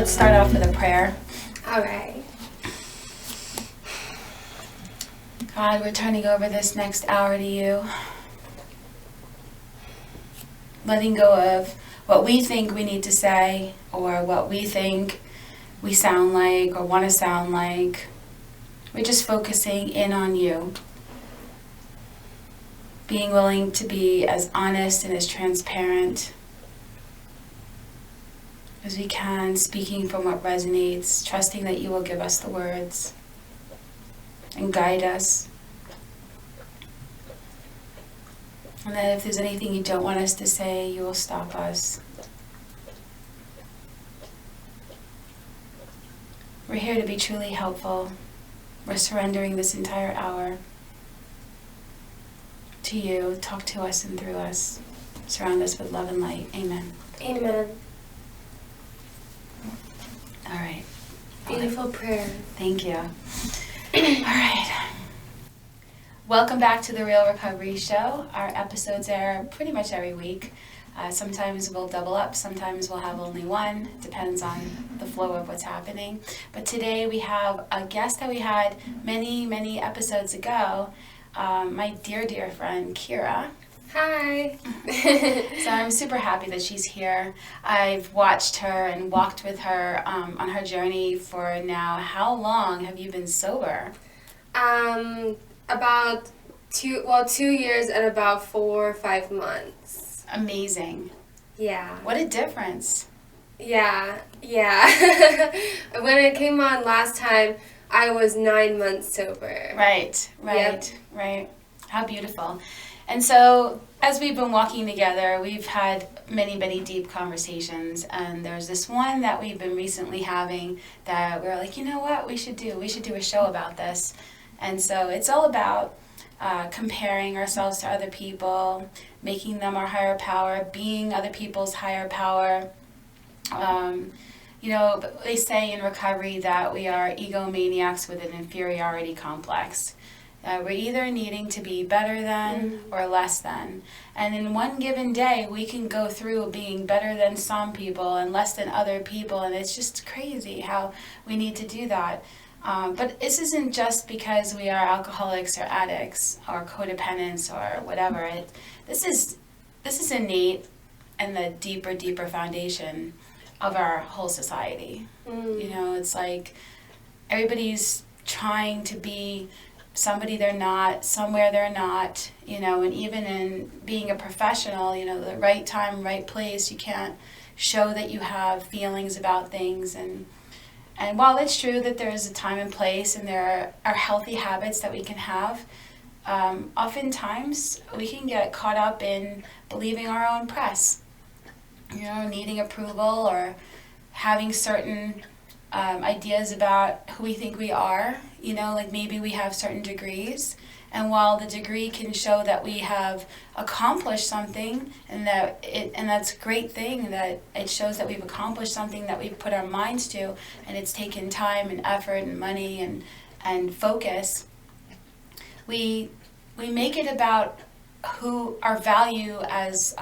let's start off with a prayer. All right. God, we're turning over this next hour to you. Letting go of what we think we need to say or what we think we sound like or want to sound like. We're just focusing in on you. Being willing to be as honest and as transparent as we can, speaking from what resonates, trusting that you will give us the words and guide us. And that if there's anything you don't want us to say, you will stop us. We're here to be truly helpful. We're surrendering this entire hour to you. Talk to us and through us. Surround us with love and light. Amen. Amen. All right. Beautiful prayer. Thank you. All right. Welcome back to The Real Recovery Show. Our episodes air pretty much every week. Sometimes we'll double up, sometimes we'll have only one. Depends on the flow of what's happening. But today we have a guest that we had many episodes ago, my dear friend, Kira. Hi. So I'm super happy that she's here. I've watched her and walked with her on her journey for now. How long have you been sober? About 2 years and about 4 or 5 months. Amazing. Yeah. What a difference. Yeah. When it came on last time, I was 9 months sober. Right. Yep. Right. How beautiful. And so, as we've been walking together, we've had many deep conversations, and there's this one that we've been recently having that we're like, you know what, we should do a show about this. And so it's all about comparing ourselves to other people, making them our higher power, being other people's higher power. They say in recovery that we are egomaniacs with an inferiority complex. We're either needing to be better than or less than. And in one given day, we can go through being better than some people and less than other people. And it's just crazy how we need to do that. But this isn't just because we are alcoholics or addicts or codependents or whatever. This is innate and the deeper foundation of our whole society. It's like everybody's trying to be somebody they're not, somewhere they're not, and even in being a professional, the right time, right place, you can't show that you have feelings about things. And while it's true that there is a time and place and there are healthy habits that we can have, oftentimes we can get caught up in believing our own press, needing approval or having certain ideas about who we think we are, like maybe we have certain degrees, and while the degree can show that we have accomplished something and that's a great thing, that it shows that we've accomplished something that we've put our minds to, and it's taken time and effort and money and focus, we make it about who our value as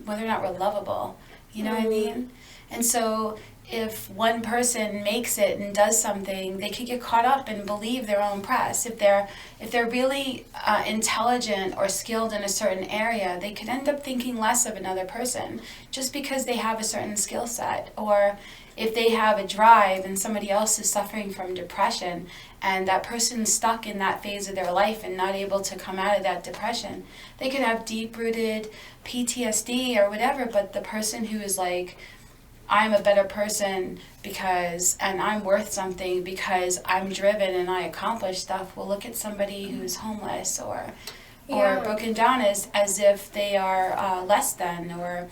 whether or not we're lovable, what I mean? And so if one person makes it and does something, they could get caught up and believe their own press. If they're really intelligent or skilled in a certain area, they could end up thinking less of another person just because they have a certain skill set. Or if they have a drive and somebody else is suffering from depression and that person's stuck in that phase of their life and not able to come out of that depression, they could have deep-rooted PTSD or whatever, but the person who is like, I'm a better person and I'm worth something because I'm driven and I accomplish stuff. Well, look at somebody who's homeless or broken down as if they are less than or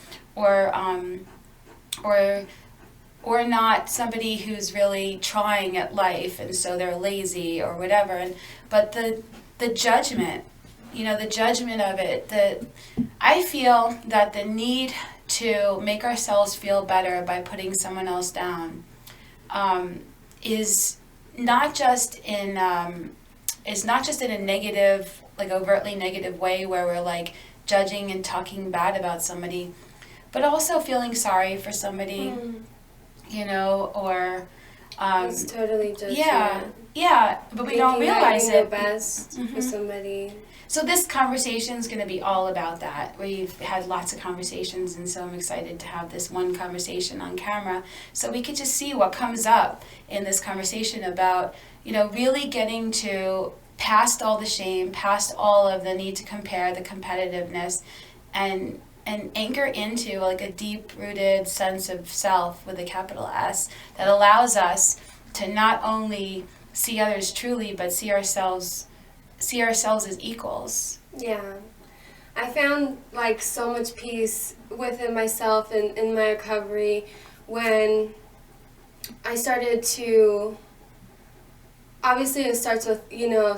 not somebody who's really trying at life and so they're lazy or whatever. But the judgment, the judgment of it, I feel that the need to make ourselves feel better by putting someone else down is not just in a negative, like overtly negative way where we're like judging and talking bad about somebody, but also feeling sorry for somebody. or It's totally judgment. yeah, but we don't Thinking that realize you know it. best for somebody. So this conversation is going to be all about that. We've had lots of conversations, and so I'm excited to have this one conversation on camera so we could just see what comes up in this conversation about, really getting to past all the shame, past all of the need to compare, the competitiveness, and anchor into like a deep-rooted sense of self with a capital S that allows us to not only see others truly, but see ourselves as equals. Yeah. I found like so much peace within myself and in my recovery when I started to, obviously it starts with,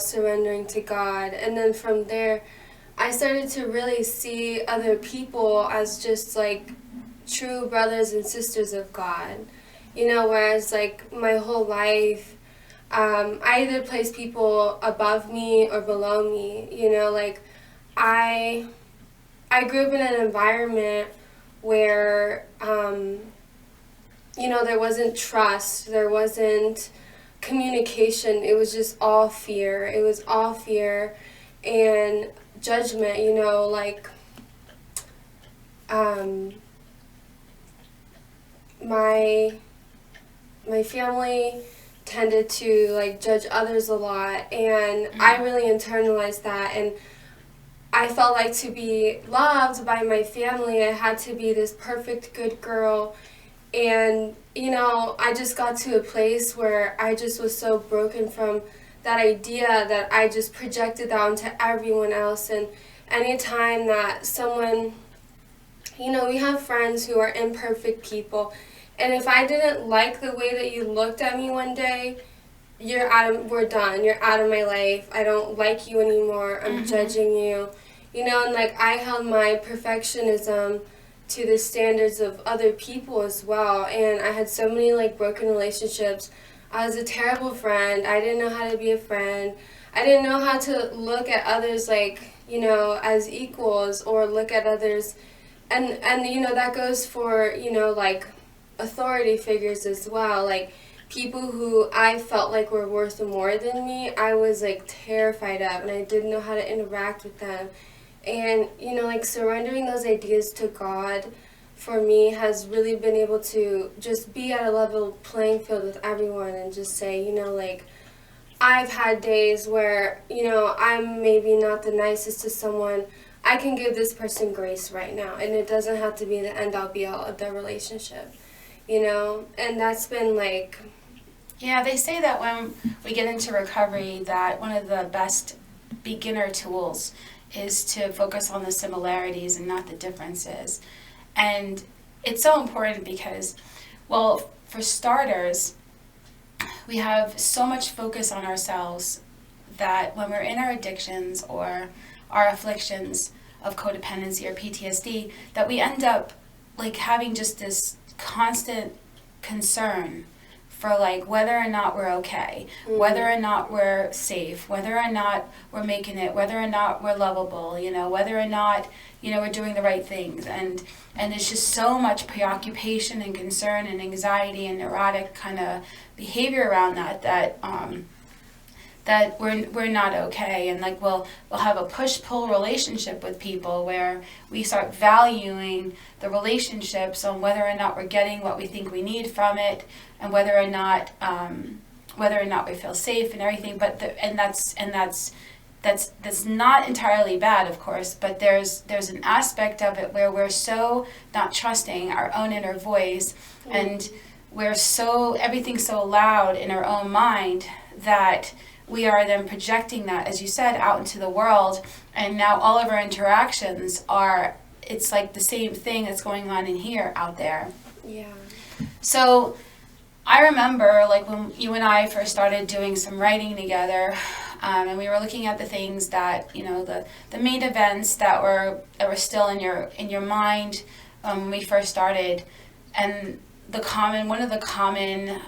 surrendering to God, and then from there I started to really see other people as just like true brothers and sisters of God. Whereas like my whole life, I either place people above me or below me. Like I grew up in an environment where, there wasn't trust, there wasn't communication. It was just all fear. It was all fear and judgment. Like my family tended to like judge others a lot, and I really internalized that, and I felt like to be loved by my family I had to be this perfect good girl. And I just got to a place where I just was so broken from that idea that I just projected that onto everyone else. And anytime that someone, we have friends who are imperfect people, and if I didn't like the way that you looked at me one day, we're done. You're out of my life. I don't like you anymore. I'm judging you. And like I held my perfectionism to the standards of other people as well. And I had so many like broken relationships. I was a terrible friend. I didn't know how to be a friend. I didn't know how to look at others like, as equals, or look at others. And that goes for, like authority figures as well. Like people who I felt like were worth more than me, I was like terrified of, and I didn't know how to interact with them. And, like surrendering those ideas to God for me has really been able to just be at a level playing field with everyone and just say, like, I've had days where, I'm maybe not the nicest to someone. I can give this person grace right now, and it doesn't have to be the end-all be-all of their relationship, And that's been like... Yeah, they say that when we get into recovery that one of the best beginner tools is to focus on the similarities and not the differences. And it's so important because, well, for starters, we have so much focus on ourselves that when we're in our addictions or our afflictions of codependency or PTSD, that we end up like having just this constant concern for like whether or not we're okay, whether or not we're safe, whether or not we're making it, whether or not we're lovable, whether or not, we're doing the right things. And it's just so much preoccupation and concern and anxiety and neurotic kind of behavior around that we're not okay. And like we'll have a push-pull relationship with people where we start valuing the relationships on whether or not we're getting what we think we need from it, and whether or not we feel safe and everything. But that's not entirely bad, of course, but there's an aspect of it where we're so not trusting our own inner voice, and everything's so loud in our own mind that we are then projecting that, as you said, out into the world. And now all of our interactions it's like the same thing that's going on in here out there. Yeah. So I remember like when you and I first started doing some writing together, and we were looking at the things that, the main events that were still in your mind when we first started. And one of the common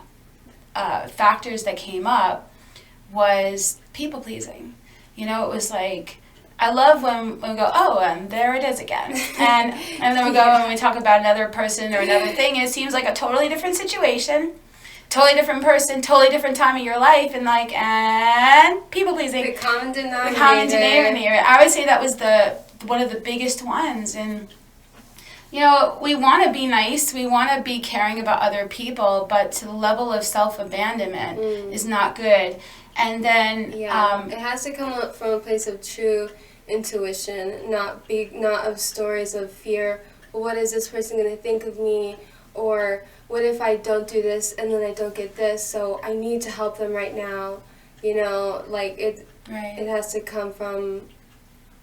factors that came up was people pleasing. It was like I love when we go, oh, and there it is again. And then we go and we talk about another person or another thing, and it seems like a totally different situation, totally different person, totally different time of your life, and people pleasing. The common denominator. The common denominator. I would say that was one of the biggest ones. And you know, we want to be nice, we want to be caring about other people, but to the level of self-abandonment is not good. And then it has to come up from a place of true intuition, not of stories of fear. What is this person going to think of me? Or what if I don't do this and then I don't get this? So I need to help them right now. You know, like it has to come from,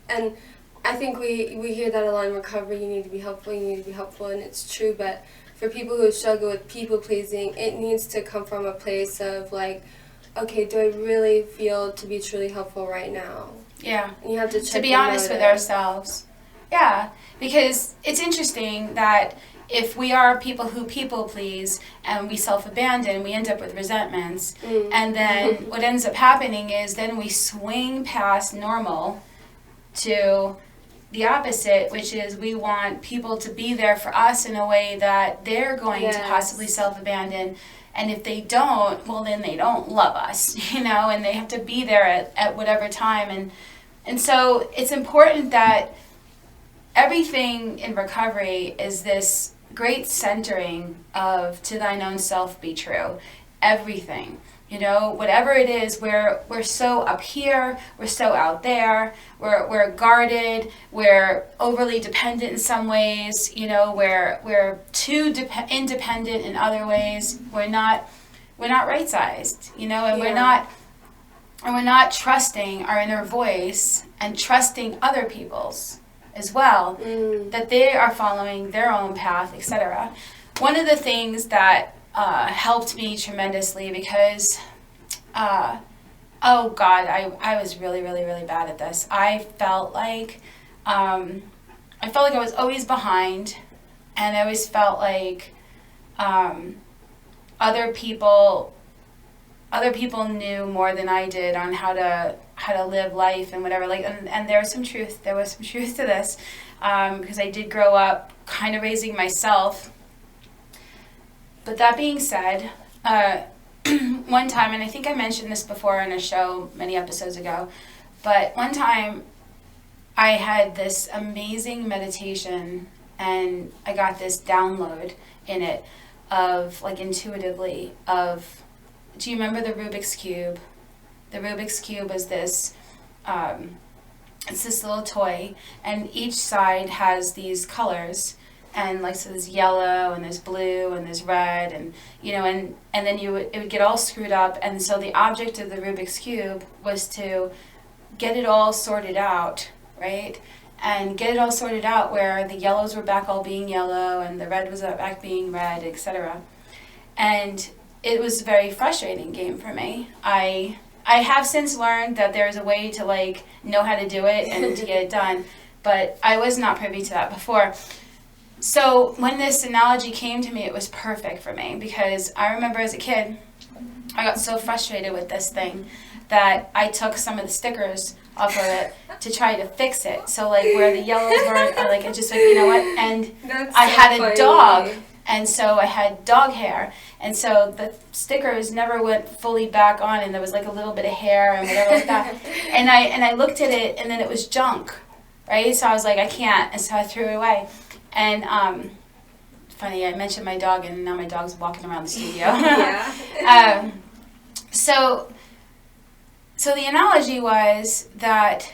and I think we hear that a lot in recovery. You need to be helpful, and it's true. But for people who struggle with people pleasing, it needs to come from a place of like, okay, do I really feel to be truly helpful right now? Yeah. And you have to check to be honest with ourselves. Yeah, because it's interesting that if we are people who people please and we self-abandon, we end up with resentments. And then what ends up happening is then we swing past normal to the opposite, which is we want people to be there for us in a way that they're going to possibly self-abandon. And if they don't, well, then they don't love us, you know, and they have to be there at whatever time. And so it's important that everything in recovery is this great centering of to thine own self be true. Everything. You know, whatever it is, we're so up here, we're so out there, we're guarded, we're overly dependent in some ways, you know, we're too independent in other ways. We're not right-sized, you know, and we're not trusting our inner voice and trusting other people's as well, that they are following their own path, etc. One of the things that helped me tremendously because, I was really, really, really bad at this. I felt like I was always behind, and I always felt like other people knew more than I did on how to live life and whatever. Like, and there was some truth to this, because I did grow up kind of raising myself. But that being said, one time, and I think I mentioned this before in a show many episodes ago, but one time I had this amazing meditation and I got this download in it of, like, intuitively of, do you remember the Rubik's Cube? The Rubik's Cube was this, it's this little toy, and each side has these colors. And like, so there's yellow and there's blue and there's red, and you know, and then it would get all screwed up. And so the object of the Rubik's Cube was to get it all sorted out, right? And get it all sorted out where the yellows were back all being yellow and the red was back being red, etc. And it was a very frustrating game for me. I have since learned that there's a way to, like, know how to do it and to get it done, but I was not privy to that before. So when this analogy came to me, it was perfect for me, because I remember as a kid, I got so frustrated with this thing that I took some of the stickers off of it to try to fix it. So, like, where the yellows were, like, it just, like, you know what? And I had a dog, and so I had dog hair, and so the stickers never went fully back on, and there was, like, a little bit of hair and whatever like that. And I looked at it, and then it was junk, right? So I was like, I can't, and so I threw it away. And funny, I mentioned my dog, and now my dog's walking around the studio. Yeah. So the analogy was that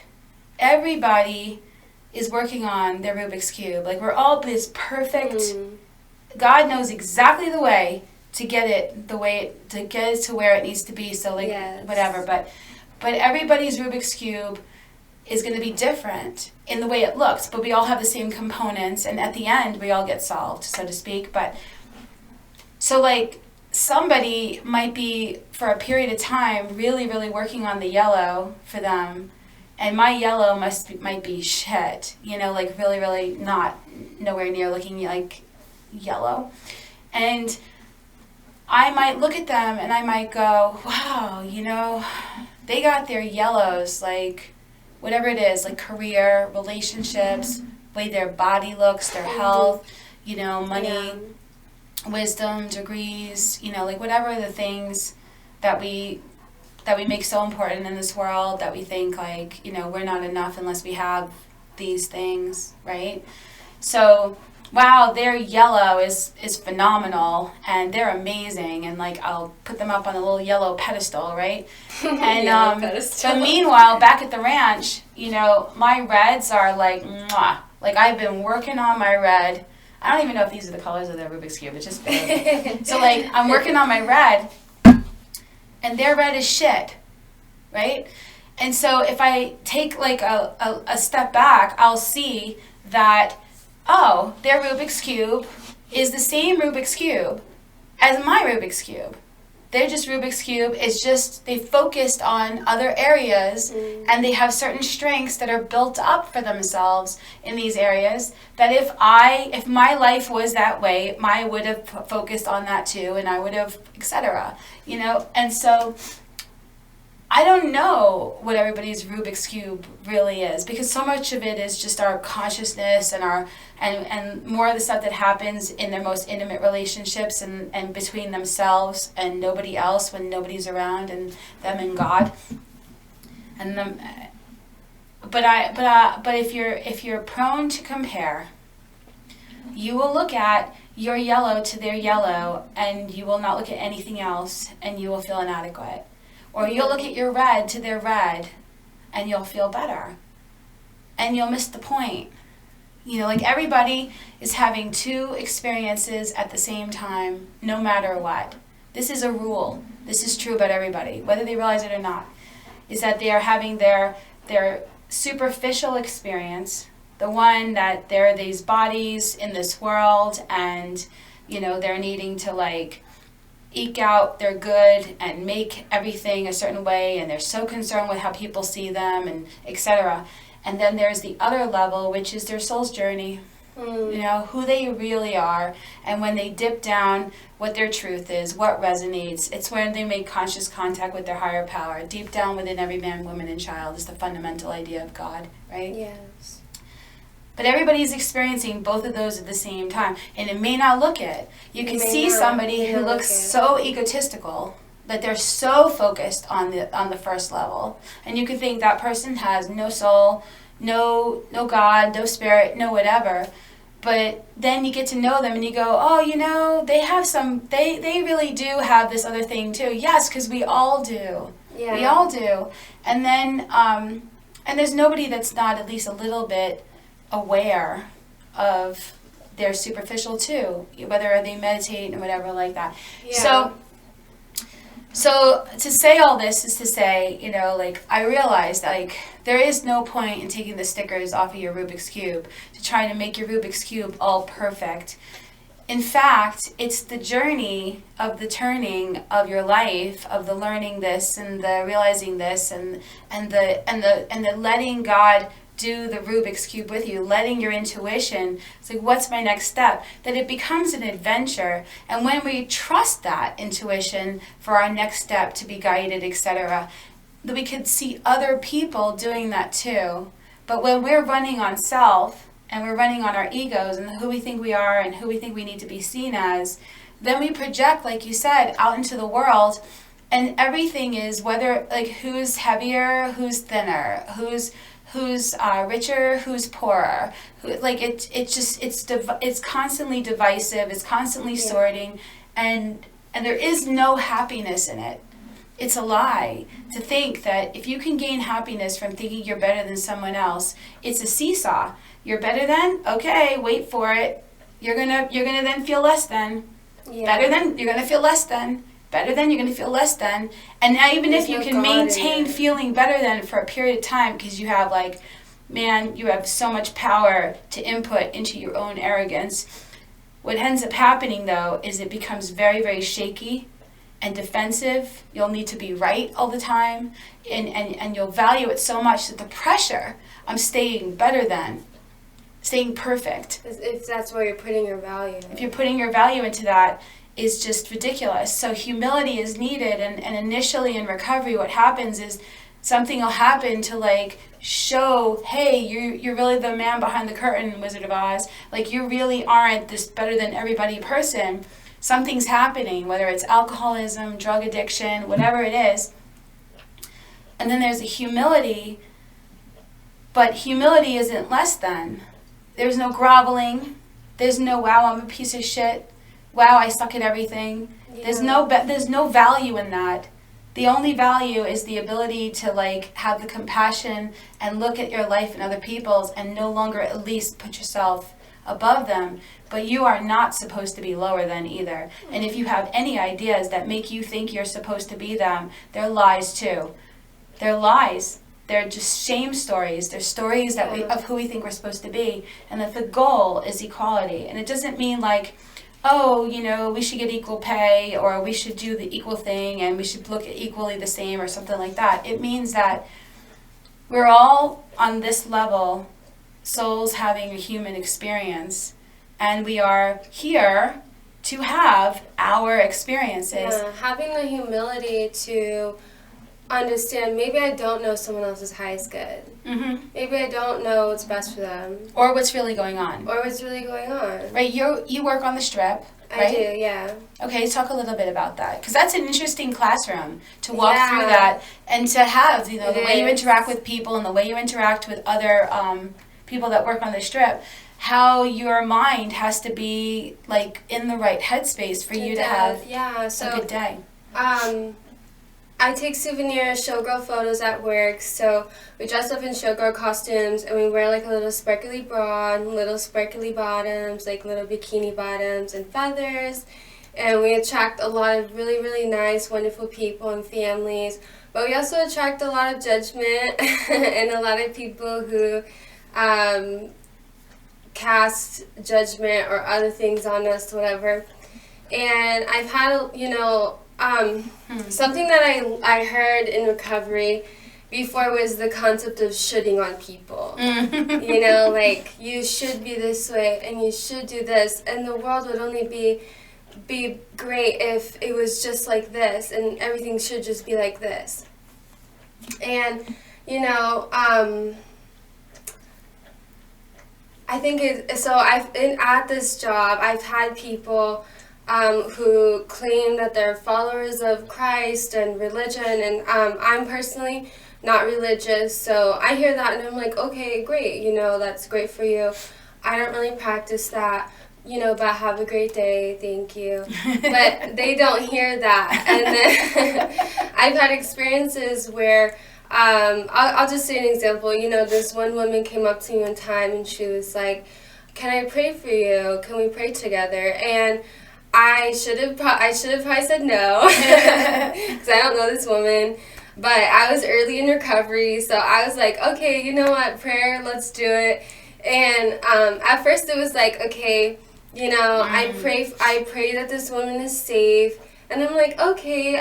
everybody is working on their Rubik's Cube. Like, we're all this perfect. God knows exactly the way to get it to where it needs to be. So, like, whatever. But everybody's Rubik's Cube is going to be different in the way it looks, but we all have the same components, and at the end we all get solved, so to speak. But so, like, somebody might be for a period of time really, really working on the yellow for them, and my yellow might be shit, you know, like really, really nowhere near looking like yellow. And I might look at them and I might go, wow, you know, they got their yellows, like, whatever it is, like career, relationships, way their body looks, their health, you know, money, wisdom, degrees, you know, like whatever the things that we make so important in this world, that we think like, you know, we're not enough unless we have these things, right? So, wow, their yellow is phenomenal, and they're amazing, and like I'll put them up on a little yellow pedestal, right? And pedestal. but meanwhile, back at the ranch, you know, my reds are like mwah. Like I've been working on my red. I don't even know if these are the colors of the Rubik's Cube. It's just big. So like I'm working on my red, and their red is shit, right? And so if I take like a step back, I'll see that, oh, their Rubik's Cube is the same Rubik's Cube as my Rubik's Cube. They're just Rubik's Cube. It's just they focused on other areas, and they have certain strengths that are built up for themselves in these areas, that if my life was that way, I would have focused on that too, and I would have, etc. You know, and so I don't know what everybody's Rubik's Cube really is, because so much of it is just our consciousness and our and more of the stuff that happens in their most intimate relationships and between themselves and nobody else when nobody's around, and them and God. And them, but if you're prone to compare, you will look at your yellow to their yellow, and you will not look at anything else, and you will feel inadequate. Or you'll look at your red to their red, and you'll feel better. And you'll miss the point. You know, like everybody is having two experiences at the same time, no matter what. This is a rule. This is true about everybody, whether they realize it or not. Is that they are having their superficial experience, the one that there are these bodies in this world, and, you know, they're needing to like eke out their good and make everything a certain way, and they're so concerned with how people see them, and etc. And then there's the other level, which is their soul's journey, you know, who they really are, and when they dip down, what their truth is, what resonates. It's when they make conscious contact with their higher power. Deep down within every man, woman, and child is the fundamental idea of God, right? Yes. But everybody's experiencing both of those at the same time, and it may not look it. You can see somebody who looks so egotistical, that they're so focused on the first level, and you can think that person has no soul, no God, no spirit, no whatever. But then you get to know them, and you go, oh, you know, they have they really do have this other thing too. Yes, because we all do. Yeah. We all do. And then and there's nobody that's not at least a little bit aware of their superficial too, whether they meditate and whatever like that. Yeah. So to say all this is to say, you know, like I realized like there is no point in taking the stickers off of your Rubik's Cube to try to make your Rubik's Cube all perfect. In fact, it's the journey of the turning of your life, of the learning this and the realizing this and the letting God do the Rubik's Cube with you, letting your intuition, it's like, what's my next step? That it becomes an adventure. And when we trust that intuition for our next step to be guided, etc., that we could see other people doing that too. But when we're running on self, and we're running on our egos and who we think we are and who we think we need to be seen as, then we project, like you said, out into the world, and everything is whether, like, who's heavier, who's thinner, who's richer, who's poorer, it's constantly divisive, it's constantly sorting, and there is no happiness in it. It's a lie to think that if you can gain happiness from thinking you're better than someone else, it's a seesaw. You're better than? Okay, wait for it. You're gonna then feel less than. Yeah. Better than, you're gonna feel less than. Better than, you're going to feel less than. And now even if you can maintain feeling better than for a period of time, because you have like, man, you have so much power to input into your own arrogance. What ends up happening though is it becomes very, very shaky and defensive. You'll need to be right all the time, and you'll value it so much that the pressure, I'm staying better than, staying perfect. That's where you're putting your value. If you're putting your value into that, is just ridiculous. So humility is needed, and initially in recovery what happens is something will happen to like show, hey, you're really the man behind the curtain, Wizard of Oz. Like, you really aren't this better than everybody person. Something's happening, whether it's alcoholism, drug addiction, whatever it is. And then there's a humility, but humility isn't less than. There's no groveling. There's no, wow, I'm a piece of shit. Wow, I suck at everything. Yeah. There's no value in that. The only value is the ability to like have the compassion and look at your life and other people's and no longer at least put yourself above them. But you are not supposed to be lower than either. And if you have any ideas that make you think you're supposed to be them, they're lies too. They're lies. They're just shame stories. They're stories that of who we think we're supposed to be. And that the goal is equality. And it doesn't mean like, oh, you know, we should get equal pay or we should do the equal thing and we should look equally the same or something like that. It means that we're all on this level, souls having a human experience, and we are here to have our experiences. Yeah, having the humility to understand maybe I don't know someone else's highest good. Mm-hmm. Maybe I don't know what's best for them. Or what's really going on. Or what's really going on. Right, you work on the Strip, right? I do, yeah. Okay, talk a little bit about that. Because that's an interesting classroom to walk Yeah. through that and to have, you know, the It way you is. interact with people and the way you interact with other people that work on the Strip, how your mind has to be, like, in the right headspace for you to have yeah, so, a good day. I take souvenir showgirl photos at work, so we dress up in showgirl costumes and we wear like a little sparkly bra and little sparkly bottoms, like little bikini bottoms and feathers, and we attract a lot of really, really nice, wonderful people and families, but we also attract a lot of judgment and a lot of people who cast judgment or other things on us, whatever. And I've had, you know, something that I heard in recovery before was the concept of shoulding on people. You know, like, you should be this way and you should do this, and the world would only be great if it was just like this and everything should just be like this. And, you know, I think at this job, I've had people who claim that they're followers of Christ and religion, and I'm personally not religious, so I hear that and I'm like, okay, great, you know, that's great for you. I don't really practice that, you know, but have a great day, thank you. But they don't hear that. And then I've had experiences where, I'll just say an example, you know, this one woman came up to me one time and she was like, can I pray for you? Can we pray together? And I should have probably said no, because I don't know this woman, but I was early in recovery, so I was like, okay, you know what, prayer, let's do it. And at first it was like, okay, you know, I pray that this woman is safe, and I'm like, okay,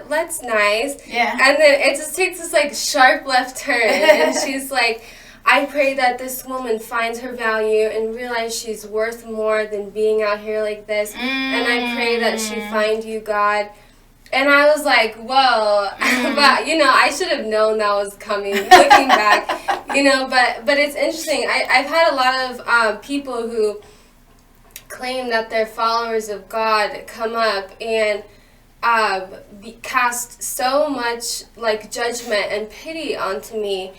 that's nice. Yeah. And then it just takes this like sharp left turn, and she's like, I pray that this woman finds her value and realize she's worth more than being out here like this. And I pray that she find you, God. And I was like, whoa. But, you know, I should have known that was coming, looking back. You know, but it's interesting. I've had a lot of people who claim that they're followers of God come up and cast so much, like, judgment and pity onto me.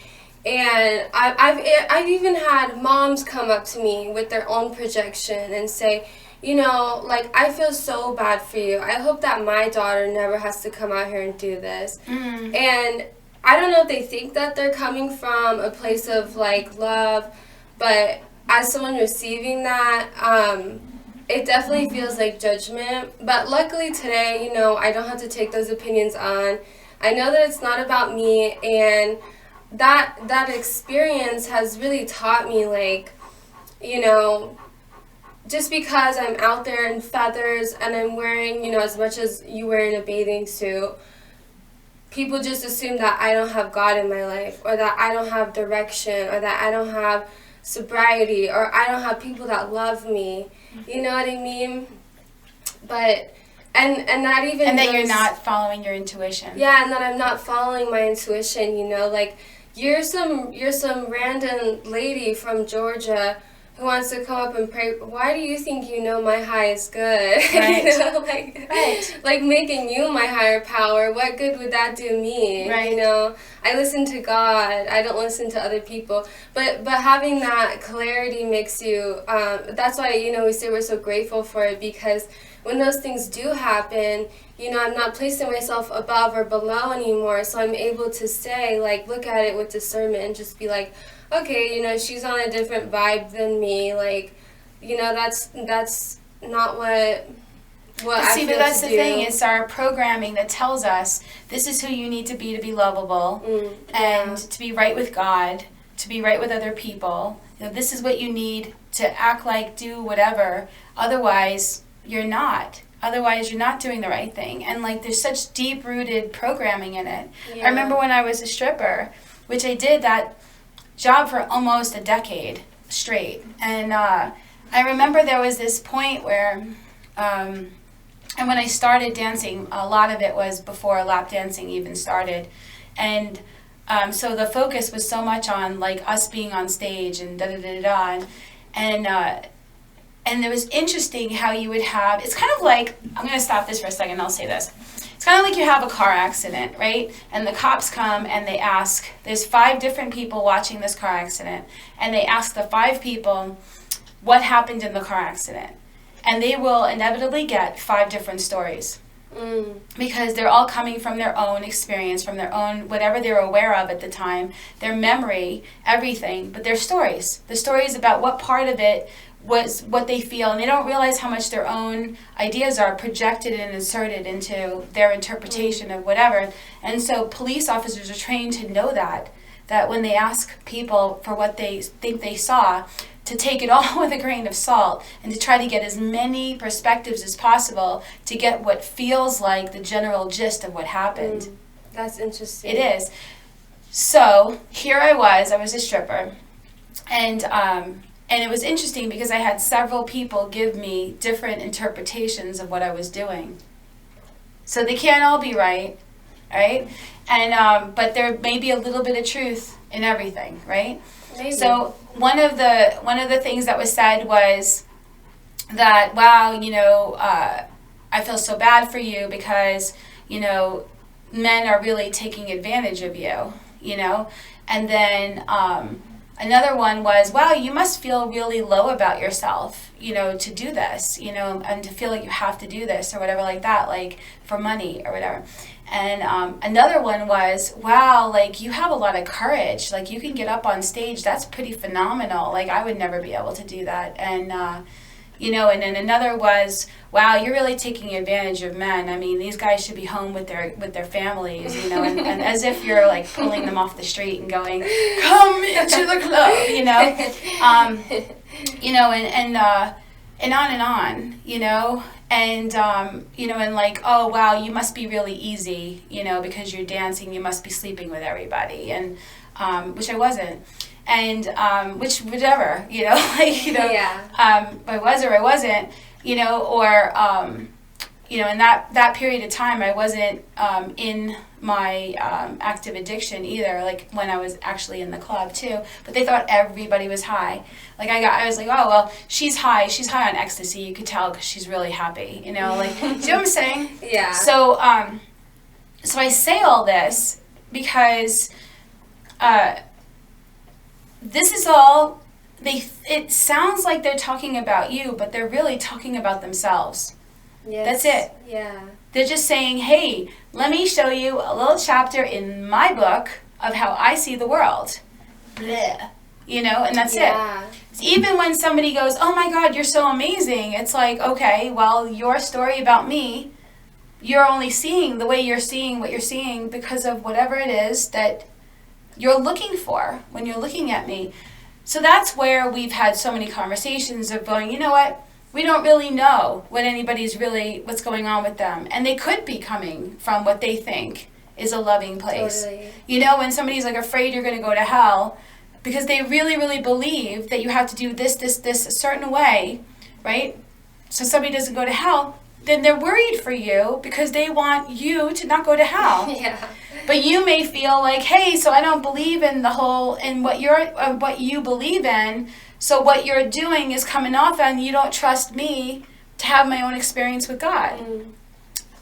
And I've even had moms come up to me with their own projection and say, you know, like, I feel so bad for you. I hope that my daughter never has to come out here and do this. And I don't know if they think that they're coming from a place of, like, love, but as someone receiving that, it definitely feels like judgment. But luckily today, you know, I don't have to take those opinions on. I know that it's not about me, and that experience has really taught me, like, you know, just because I'm out there in feathers and I'm wearing, you know, as much as you wear in a bathing suit, people just assume that I don't have God in my life, or that I don't have direction, or that I don't have sobriety, or I don't have people that love me. You know what I mean? But and not even And that you're those- not following your intuition. Yeah, and that I'm not following my intuition, you know, like you're some random lady from Georgia who wants to come up and pray. Why do you think you know my highest good? Right. You know, like, Right. like making you my higher power. What good would that do me? Right. You know, I listen to God. I don't listen to other people. But having that clarity makes you. That's why, you know, we say we're so grateful for it, because when those things do happen, you know, I'm not placing myself above or below anymore. So I'm able to say, like, look at it with discernment and just be like, okay, you know, she's on a different vibe than me. Like, you know, that's not what I See, feel but that's to the do. thing. It's our programming that tells us this is who you need to be lovable, and Yeah. to be right with God, to be right with other people. You know, this is what you need to act like, do whatever. Otherwise, you're not. Otherwise, you're not doing the right thing. And, like, there's such deep-rooted programming in it. Yeah. I remember when I was a stripper, which I did that job for almost a decade straight. And I remember there was this point where, and when I started dancing, a lot of it was before lap dancing even started. And so the focus was so much on, like, us being on stage and da-da-da-da-da. And it was interesting how you would have, it's kind of like, I'm going to stop this for a second, I'll say this. It's kind of like you have a car accident, right? And the cops come and they ask, there's 5 different people watching this car accident, and they ask the 5 people what happened in the car accident. And they will inevitably get 5 different stories. Because they're all coming from their own experience, from their own, whatever they're aware of at the time, their memory, everything, but their stories. The stories about what part of it was what they feel, and they don't realize how much their own ideas are projected and inserted into their interpretation of whatever. And so police officers are trained to know that when they ask people for what they think they saw, to take it all with a grain of salt and to try to get as many perspectives as possible to get what feels like the general gist of what happened. That's interesting. It is. So here I was a stripper, and it was interesting because I had several people give me different interpretations of what I was doing. So they can't all be right? And but there may be a little bit of truth in everything, right? Maybe. So one of the things that was said was that, wow, you know, I feel so bad for you because, you know, men are really taking advantage of you, you know. And then another one was, wow, you must feel really low about yourself, you know, to do this, you know, and to feel like you have to do this or whatever like that, like for money or whatever. And another one was, wow, like you have a lot of courage, like you can get up on stage, that's pretty phenomenal, like I would never be able to do that. And you know, and then another was, wow, you're really taking advantage of men. I mean, these guys should be home with their families, you know, and as if you're like pulling them off the street and going, come into the club, you know, you know, and on, you know, and you know, and like, oh wow, you must be really easy, you know, because you're dancing, you must be sleeping with everybody, and which I wasn't. And which whatever, you know, like, you know, Yeah. I was or I wasn't, you know, or you know, in that period of time, I wasn't in my active addiction either, like when I was actually in the club too. But they thought everybody was high. Like I was like, oh well, she's high on ecstasy. You could tell because she's really happy, you know, like, do you know what I'm saying? Yeah. So so I say all this because this is all, it sounds like they're talking about you, but they're really talking about themselves. Yes. That's it. Yeah. They're just saying, hey, let me show you a little chapter in my book of how I see the world. Bleh. You know, and that's it. Even when somebody goes, oh my God, you're so amazing, it's like, okay, well, your story about me, you're only seeing the way you're seeing what you're seeing because of whatever it is that you're looking for when you're looking at me. So that's where we've had so many conversations of going, you know what, we don't really know what anybody's really, what's going on with them. And they could be coming from what they think is a loving place. Totally. You know, when somebody's like afraid you're going to go to hell because they really, really believe that you have to do this a certain way, right? So somebody doesn't go to hell, then they're worried for you because they want you to not go to hell. Yeah. But you may feel like, hey, so I don't believe in what you believe in. So what you're doing is coming off, and you don't trust me to have my own experience with God.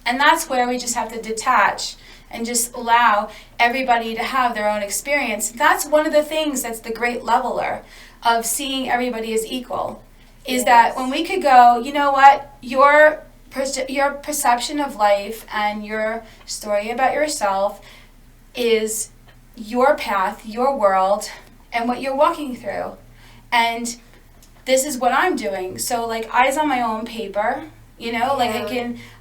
And that's where we just have to detach and just allow everybody to have their own experience. That's one of the things that's the great leveler of seeing everybody as equal. Is that when we could go, you know what, your perception of life and your story about yourself is your path, your world, and what you're walking through. And this is what I'm doing. So like eyes on my own paper, you know, like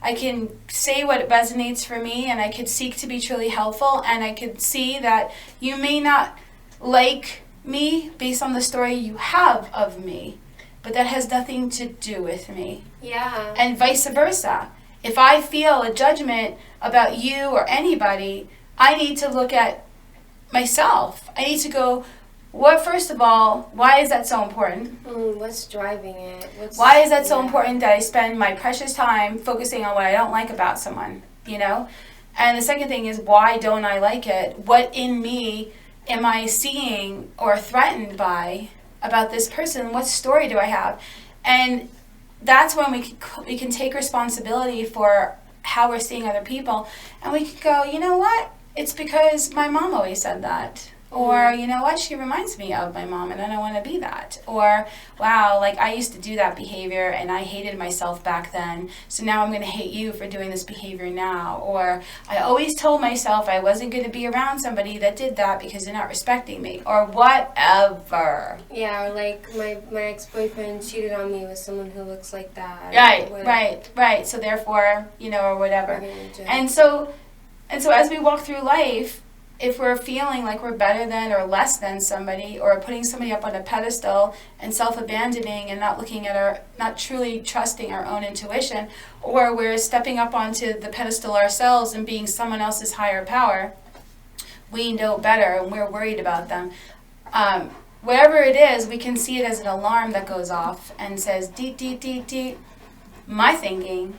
I can say what resonates for me, and I could seek to be truly helpful, and I could see that you may not like me based on the story you have of me, but that has nothing to do with me. Yeah. And vice versa. If I feel a judgment about you or anybody, I need to look at myself. I need to go, first of all, why is that so important? What's driving it? Why is that so important that I spend my precious time focusing on what I don't like about someone, you know? And the second thing is, why don't I like it? What in me am I seeing or threatened by about this person? What story do I have? And that's when we can take responsibility for how we're seeing other people, and we can go, you know what? It's because my mom always said that. Or, you know what, she reminds me of my mom and I don't want to be that. Or, wow, like I used to do that behavior and I hated myself back then, so now I'm going to hate you for doing this behavior now. Or, I always told myself I wasn't going to be around somebody that did that because they're not respecting me. Or whatever. Yeah, or like my ex-boyfriend cheated on me with someone who looks like that. Right. So therefore, you know, or whatever. And so as we walk through life, if we're feeling like we're better than or less than somebody, or putting somebody up on a pedestal and self-abandoning and not truly trusting our own intuition, or we're stepping up onto the pedestal ourselves and being someone else's higher power, we know better and we're worried about them. Whatever it is, we can see it as an alarm that goes off and says, deet, deet, deet, deet. My thinking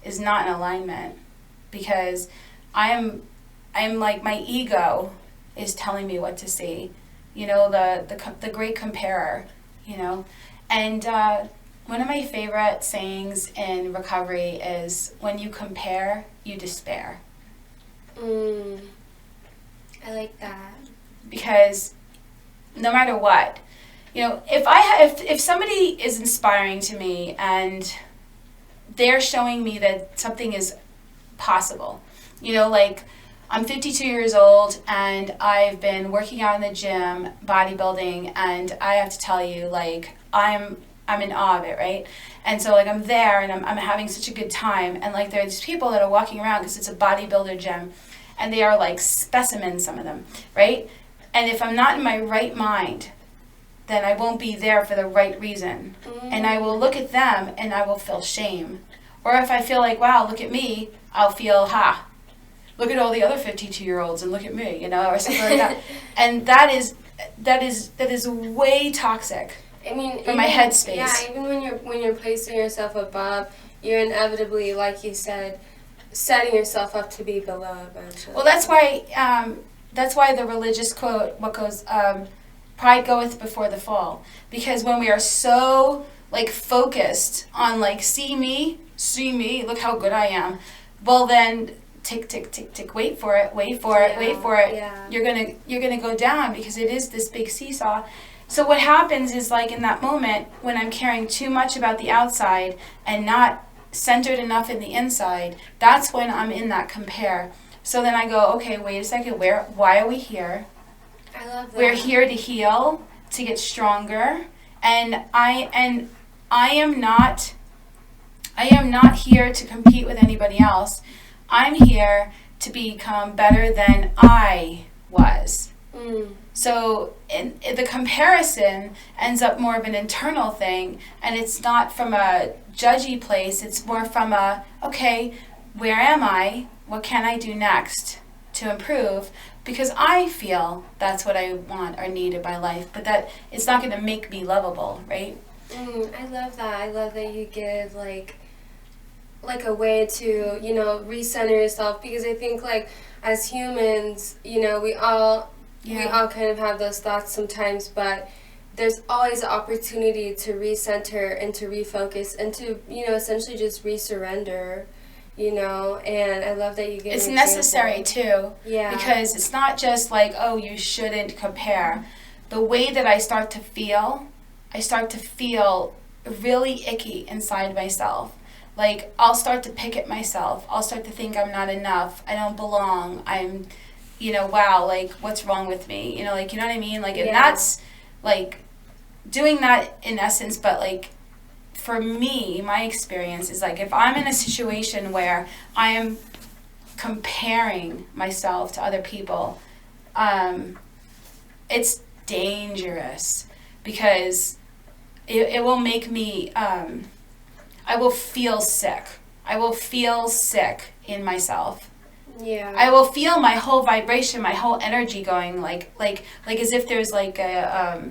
is not in alignment because I'm like, my ego is telling me what to see, you know, the great comparer, you know. And one of my favorite sayings in recovery is, when you compare, you despair. I like that. Because no matter what, you know, if somebody is inspiring to me and they're showing me that something is possible, you know, like, I'm 52 years old and I've been working out in the gym, bodybuilding, and I have to tell you, like, I'm in awe of it, right? And so, like, I'm there and I'm having such a good time, and like, there's people that are walking around because it's a bodybuilder gym, and they are like specimens, some of them, right? And if I'm not in my right mind, then I won't be there for the right reason. And I will look at them and I will feel shame. Or if I feel like, wow, look at me, I'll feel, look at all the other 52-year-olds and look at me, you know, or something like that. And that is way toxic. I mean, for my headspace. Yeah, even when you're placing yourself above, you're inevitably, like you said, setting yourself up to be below eventually. Well, that's why the religious quote, what goes, pride goeth before the fall. Because when we are so, like, focused on, like, see me, look how good I am, well then, tick, tick, tick, tick, wait for it. Yeah. You're gonna go down, because it is this big seesaw. So what happens is, like, in that moment, when I'm caring too much about the outside and not centered enough in the inside, that's when I'm in that compare. So then I go, okay, wait a second, why are we here? I love that. We're here to heal, to get stronger, and I am not here to compete with anybody else. I'm here to become better than I was. So the comparison ends up more of an internal thing, and it's not from a judgy place. It's more from a, okay, where am I? What can I do next to improve? Because I feel that's what I want or need in my life, but that it's not going to make me lovable, right? I love that. I love that you give, like, like a way to, you know, recenter yourself, because I think like as humans, you know, we all kind of have those thoughts sometimes, but there's always an opportunity to recenter and to refocus and to, you know, essentially just resurrender, you know. And I love that you gave it's an necessary example. too. Yeah. Because it's not just like, oh, you shouldn't compare. The way that I start to feel really icky inside myself. Like, I'll start to pick at myself. I'll start to think I'm not enough. I don't belong. I'm, you know, wow, like, what's wrong with me? You know, like, you know what I mean? Like, and that's, like, doing that in essence, but, like, for me, my experience is, like, if I'm in a situation where I am comparing myself to other people, it's dangerous because it will make me, I will feel sick. I will feel sick in myself. Yeah. I will feel my whole vibration, my whole energy going like as if there's like a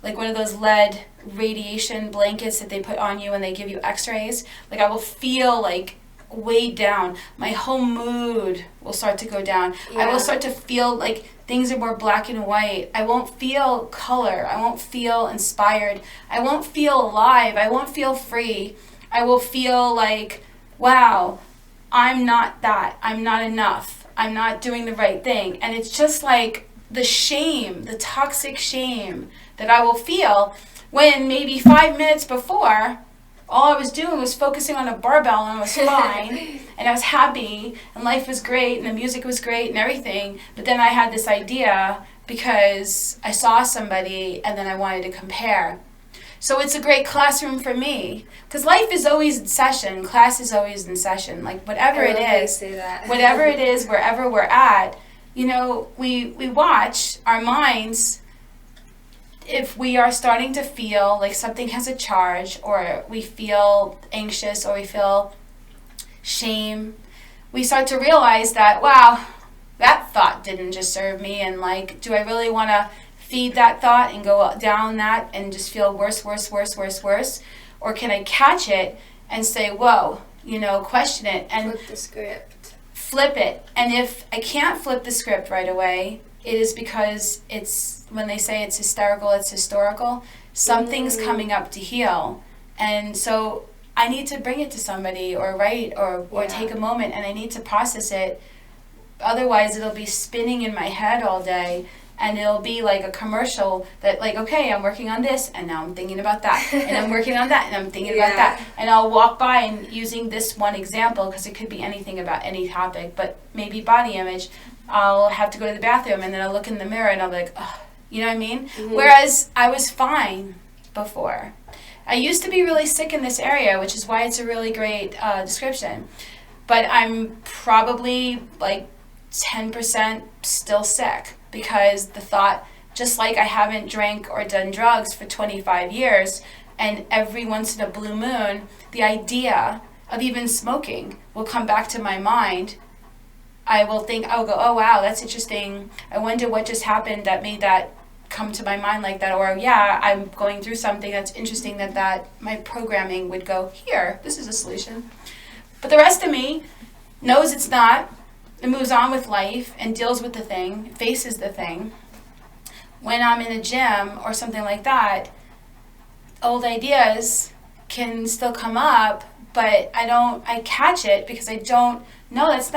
like one of those lead radiation blankets that they put on you when they give you x-rays. Like I will feel like weighed down. My whole mood will start to go down. Yeah. I will start to feel like things are more black and white. I won't feel color. I won't feel inspired. I won't feel alive. I won't feel free. I will feel like, wow, I'm not that. I'm not enough. I'm not doing the right thing. And it's just like the shame, the toxic shame that I will feel when maybe 5 minutes before, all I was doing was focusing on a barbell and I was fine and I was happy and life was great and the music was great and everything. But then I had this idea because I saw somebody and then I wanted to compare. So it's a great classroom for me because life is always in session. Class is always in session. Like whatever it is, whatever it is, wherever we're at, you know, we watch our minds. If we are starting to feel like something has a charge or we feel anxious or we feel shame, we start to realize that, wow, that thought didn't just serve me, and like, do I really want to feed that thought and go down that and just feel worse? Or can I catch it and say, whoa, you know, question it and flip the script. Flip it. And if I can't flip the script right away, it is because it's, when they say it's hysterical, it's historical. Something's coming up to heal. And so I need to bring it to somebody or write or take a moment and I need to process it. Otherwise, it'll be spinning in my head all day. And it'll be like a commercial that like, okay, I'm working on this, and now I'm thinking about that, and I'm working on that, and I'm thinking about that. And I'll walk by and using this one example, because it could be anything about any topic, but maybe body image, I'll have to go to the bathroom, and then I'll look in the mirror, and I'll be like, oh, you know what I mean? Mm-hmm. Whereas I was fine before. I used to be really sick in this area, which is why it's a really great description. But I'm probably like 10% still sick. Because the thought, just like I haven't drank or done drugs for 25 years, and every once in a blue moon, the idea of even smoking will come back to my mind. I will think, I'll go, oh wow, that's interesting. I wonder what just happened that made that come to my mind like that. Or yeah, I'm going through something that's interesting that my programming would go, here, this is a solution. But the rest of me knows it's not. It moves on with life and deals with the thing, faces the thing. When I'm in a gym or something like that, old ideas can still come up, but I catch it because I don't, no, that's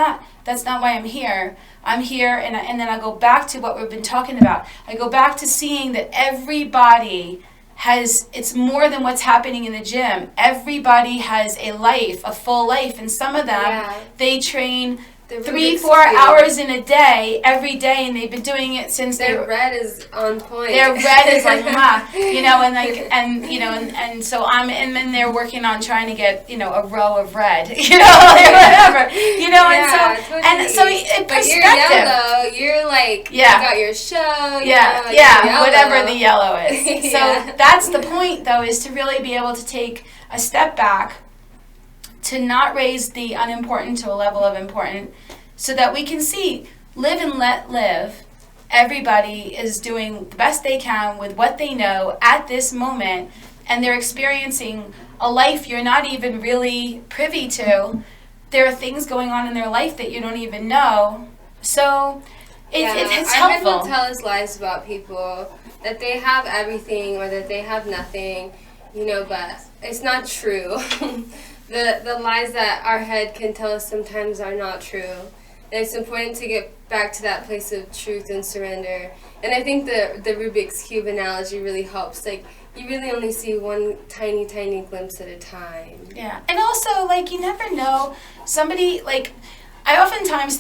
not why I'm here. I'm here and then I go back to what we've been talking about. I go back to seeing that everybody it's more than what's happening in the gym. Everybody has a life, a full life, and some of them, they train 3-4 hours in a day, every day, and they've been doing it since their red is on point. Their red is like, you know, and like, and you know, and so and then they're working on trying to get, you know, a row of red, you know, or whatever, you know, and so perspective. But you're yellow. You're like, you got your show. Whatever the yellow is. So that's the point, though, is to really be able to take a step back. To not raise the unimportant to a level of important, so that we can see, live and let live. Everybody is doing the best they can with what they know at this moment. and they're experiencing a life you're not even really privy to. There are things going on in their life that you don't even know. So it's our head helpful. will tell us lies about people, that they have everything or that they have nothing, but it's not true. The lies that our head can tell us sometimes are not true. And it's important to get back to that place of truth and surrender. And I think the Rubik's Cube analogy really helps. Like, you really only see one tiny, tiny glimpse at a time. Yeah. And also, like, you never know. Somebody, like, I oftentimes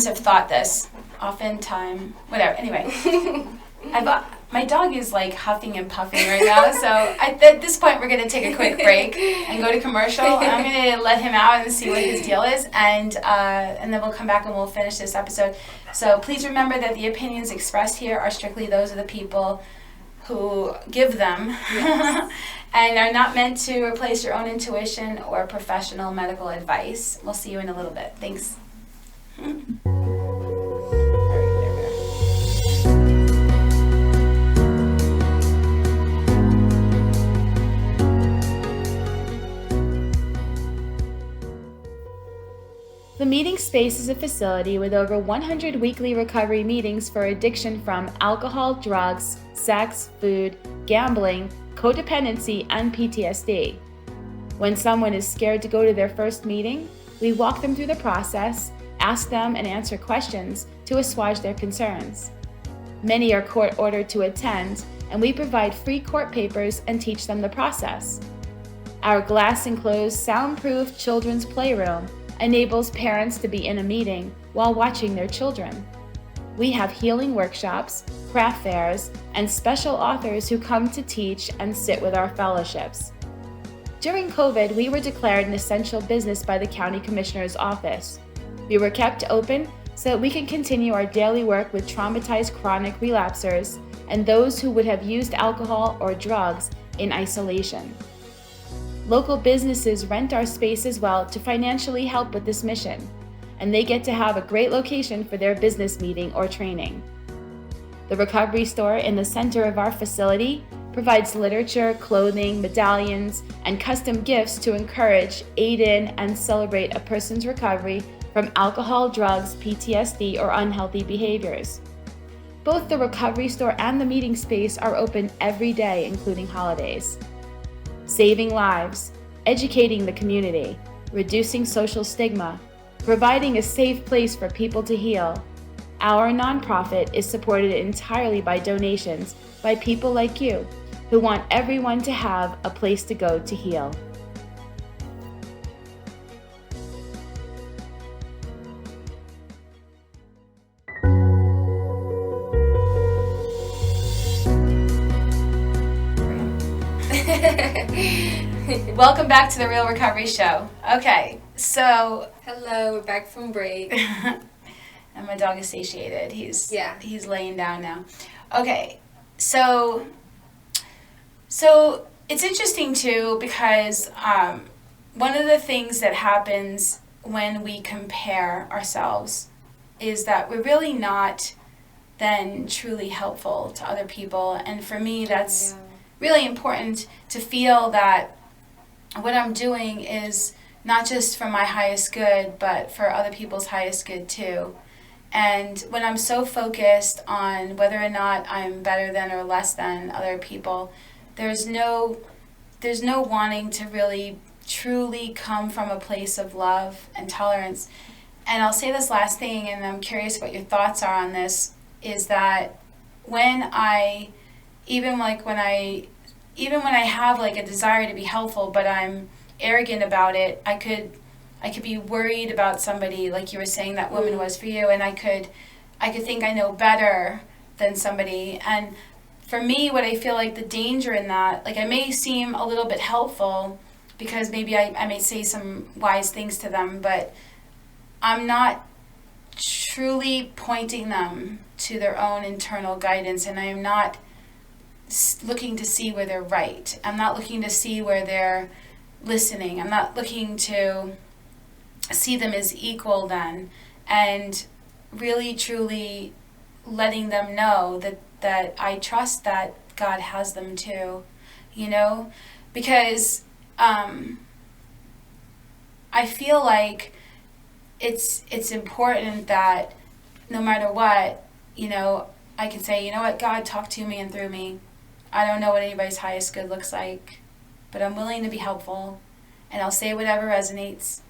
have thought this. Whatever. Anyway. My dog is, like, huffing and puffing right now, so at this point we're going to take a quick break and go to commercial. I'm going to let him out and see what his deal is, and then we'll come back and we'll finish this episode. So please remember that the opinions expressed here are strictly those of the people who give them, yes. And are not meant to replace your own intuition or professional medical advice. We'll see you in a little bit. Thanks. The Meeting Space is a facility with over 100 weekly recovery meetings for addiction from alcohol, drugs, sex, food, gambling, codependency, and PTSD. When someone is scared to go to their first meeting, we walk them through the process, ask them and answer questions to assuage their concerns. Many are court-ordered to attend, and we provide free court papers and teach them the process. Our glass-enclosed, soundproof children's playroom enables parents to be in a meeting while watching their children. We have healing workshops, craft fairs, and special authors who come to teach and sit with our fellowships. During COVID, we were declared an essential business by the County Commissioner's Office. We were kept open so that we can continue our daily work with traumatized chronic relapsers and those who would have used alcohol or drugs in isolation. Local businesses rent our space as well to financially help with this mission, and they get to have a great location for their business meeting or training. The Recovery Store in the center of our facility provides literature, clothing, medallions, and custom gifts to encourage, aid in, and celebrate a person's recovery from alcohol, drugs, PTSD, or unhealthy behaviors. Both the Recovery Store and the Meeting Space are open every day, including holidays. Saving lives, educating the community, reducing social stigma, providing a safe place for people to heal. Our nonprofit is supported entirely by donations by people like you who want everyone to have a place to go to heal. Welcome back to the Real Recovery Show. Okay, so hello, we're back from break. And my dog is satiated. He's laying down now. Okay, so it's interesting too because one of the things that happens when we compare ourselves is that we're really not then truly helpful to other people, and for me that's really important to feel that what I'm doing is not just for my highest good, but for other people's highest good too. And when I'm so focused on whether or not I'm better than or less than other people, there's no wanting to really truly come from a place of love and tolerance. And I'll say this last thing, and I'm curious what your thoughts are on this, is that when I have like a desire to be helpful, but I'm arrogant about it, I could be worried about somebody, like you were saying that woman was for you, and I could think I know better than somebody. And for me, what I feel like the danger in that, like I may seem a little bit helpful because maybe I may say some wise things to them, but I'm not truly pointing them to their own internal guidance, and I am not looking to see where they're right. I'm not looking to see where they're listening. I'm not looking to see them as equal then, and really truly letting them know that I trust that God has them too. you know, because I feel like it's important that no matter what, you know, I can say, you know what, God, talk to me and through me. I don't know what anybody's highest good looks like, but I'm willing to be helpful, and I'll say whatever resonates,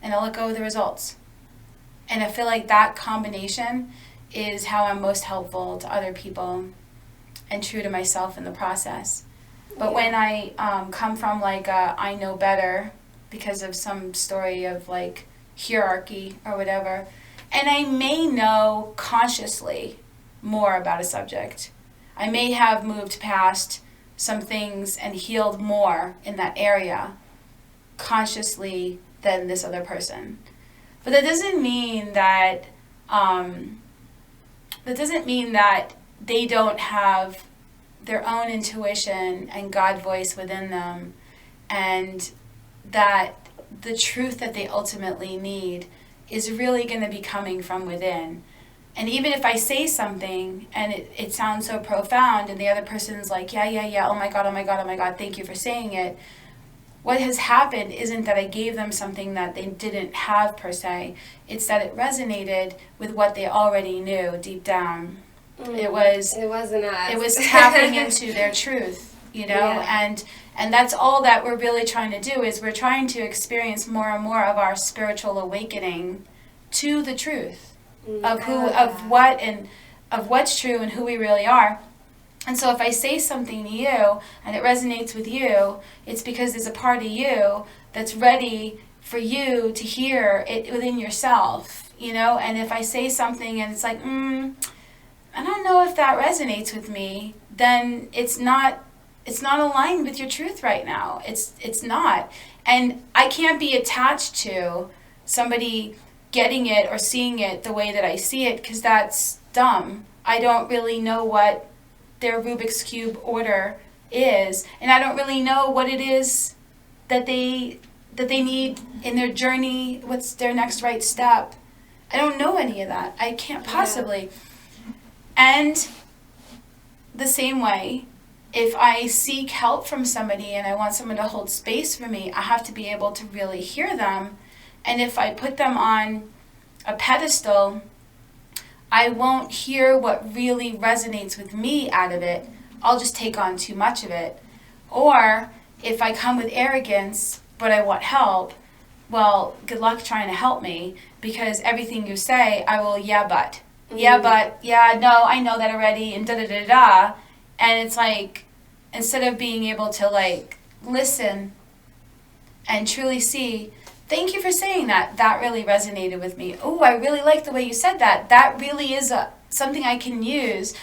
and I'll let go of the results. And I feel like that combination is how I'm most helpful to other people and true to myself in the process. But when I come from like a I know better because of some story of like hierarchy or whatever, and I may know consciously more about a subject. I may have moved past some things and healed more in that area consciously than this other person. But that doesn't mean that they don't have their own intuition and God voice within them, and that the truth that they ultimately need is really going to be coming from within. And even if I say something and it sounds so profound and the other person's like, yeah, oh my God, thank you for saying it. What has happened isn't that I gave them something that they didn't have per se. It's that it resonated with what they already knew deep down. It wasn't us. It was tapping into their truth, you know, and that's all that we're really trying to do, is we're trying to experience more and more of our spiritual awakening to the truth of what's true and who we really are. And so if I say something to you and it resonates with you, it's because there's a part of you that's ready for you to hear it within yourself, you know. And if I say something and it's like, I don't know if that resonates with me, then it's not aligned with your truth right now. It's not. And I can't be attached to somebody getting it or seeing it the way that I see it, because that's dumb. I don't really know what their Rubik's Cube order is, and I don't really know what it is that they need in their journey. What's their next right step? I don't know any of that. I can't possibly. And the same way, if I seek help from somebody and I want someone to hold space for me, I have to be able to really hear them. And if I put them on a pedestal, I won't hear what really resonates with me out of it. I'll just take on too much of it. Or if I come with arrogance, but I want help, well, good luck trying to help me, because everything you say, I will, but. Yeah, but, no, I know that already, and da-da-da-da. And it's like, instead of being able to, like, listen and truly see, thank you for saying that. That really resonated with me. Oh, I really like the way you said that. That really is something I can use,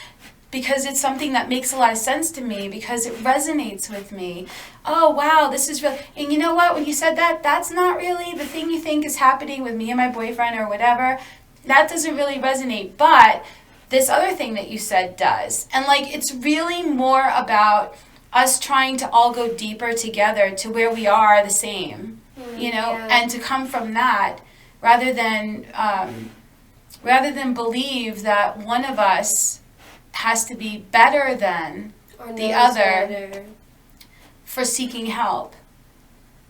because it's something that makes a lot of sense to me, because it resonates with me. Oh, wow, this is real. And you know what? When you said that, that's not really the thing you think is happening with me and my boyfriend or whatever. That doesn't really resonate, but this other thing that you said does. And like, it's really more about us trying to all go deeper together to where we are the same, you know, and to come from that, rather than believe that one of us has to be better than the other for seeking help.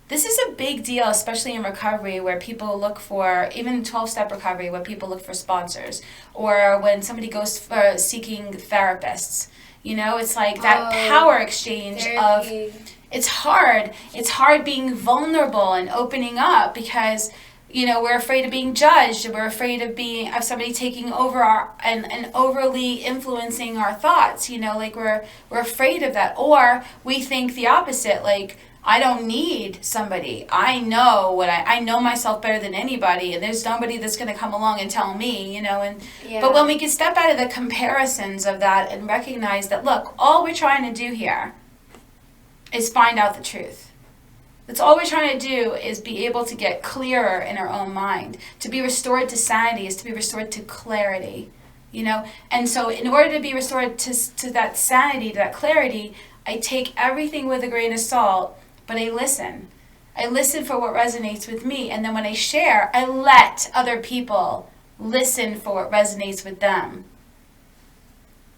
This is a big deal, especially in recovery, where people look for, even 12-step recovery, where people look for sponsors, or when somebody goes for seeking therapists. You know, it's like that power exchange therapy. It's hard. It's hard being vulnerable and opening up, because, you know, we're afraid of being judged, and we're afraid of somebody taking over and overly influencing our thoughts. You know, like we're afraid of that, or we think the opposite, like, I don't need somebody. I know I know myself better than anybody, and there's nobody that's going to come along and tell me, you know. But when we can step out of the comparisons of that and recognize that, look, all we're trying to do here is find out the truth. That's all we're trying to do, is be able to get clearer in our own mind. To be restored to sanity is to be restored to clarity, you know. And so in order to be restored to that sanity, to that clarity, I take everything with a grain of salt, but I listen. I listen for what resonates with me, and then when I share, I let other people listen for what resonates with them.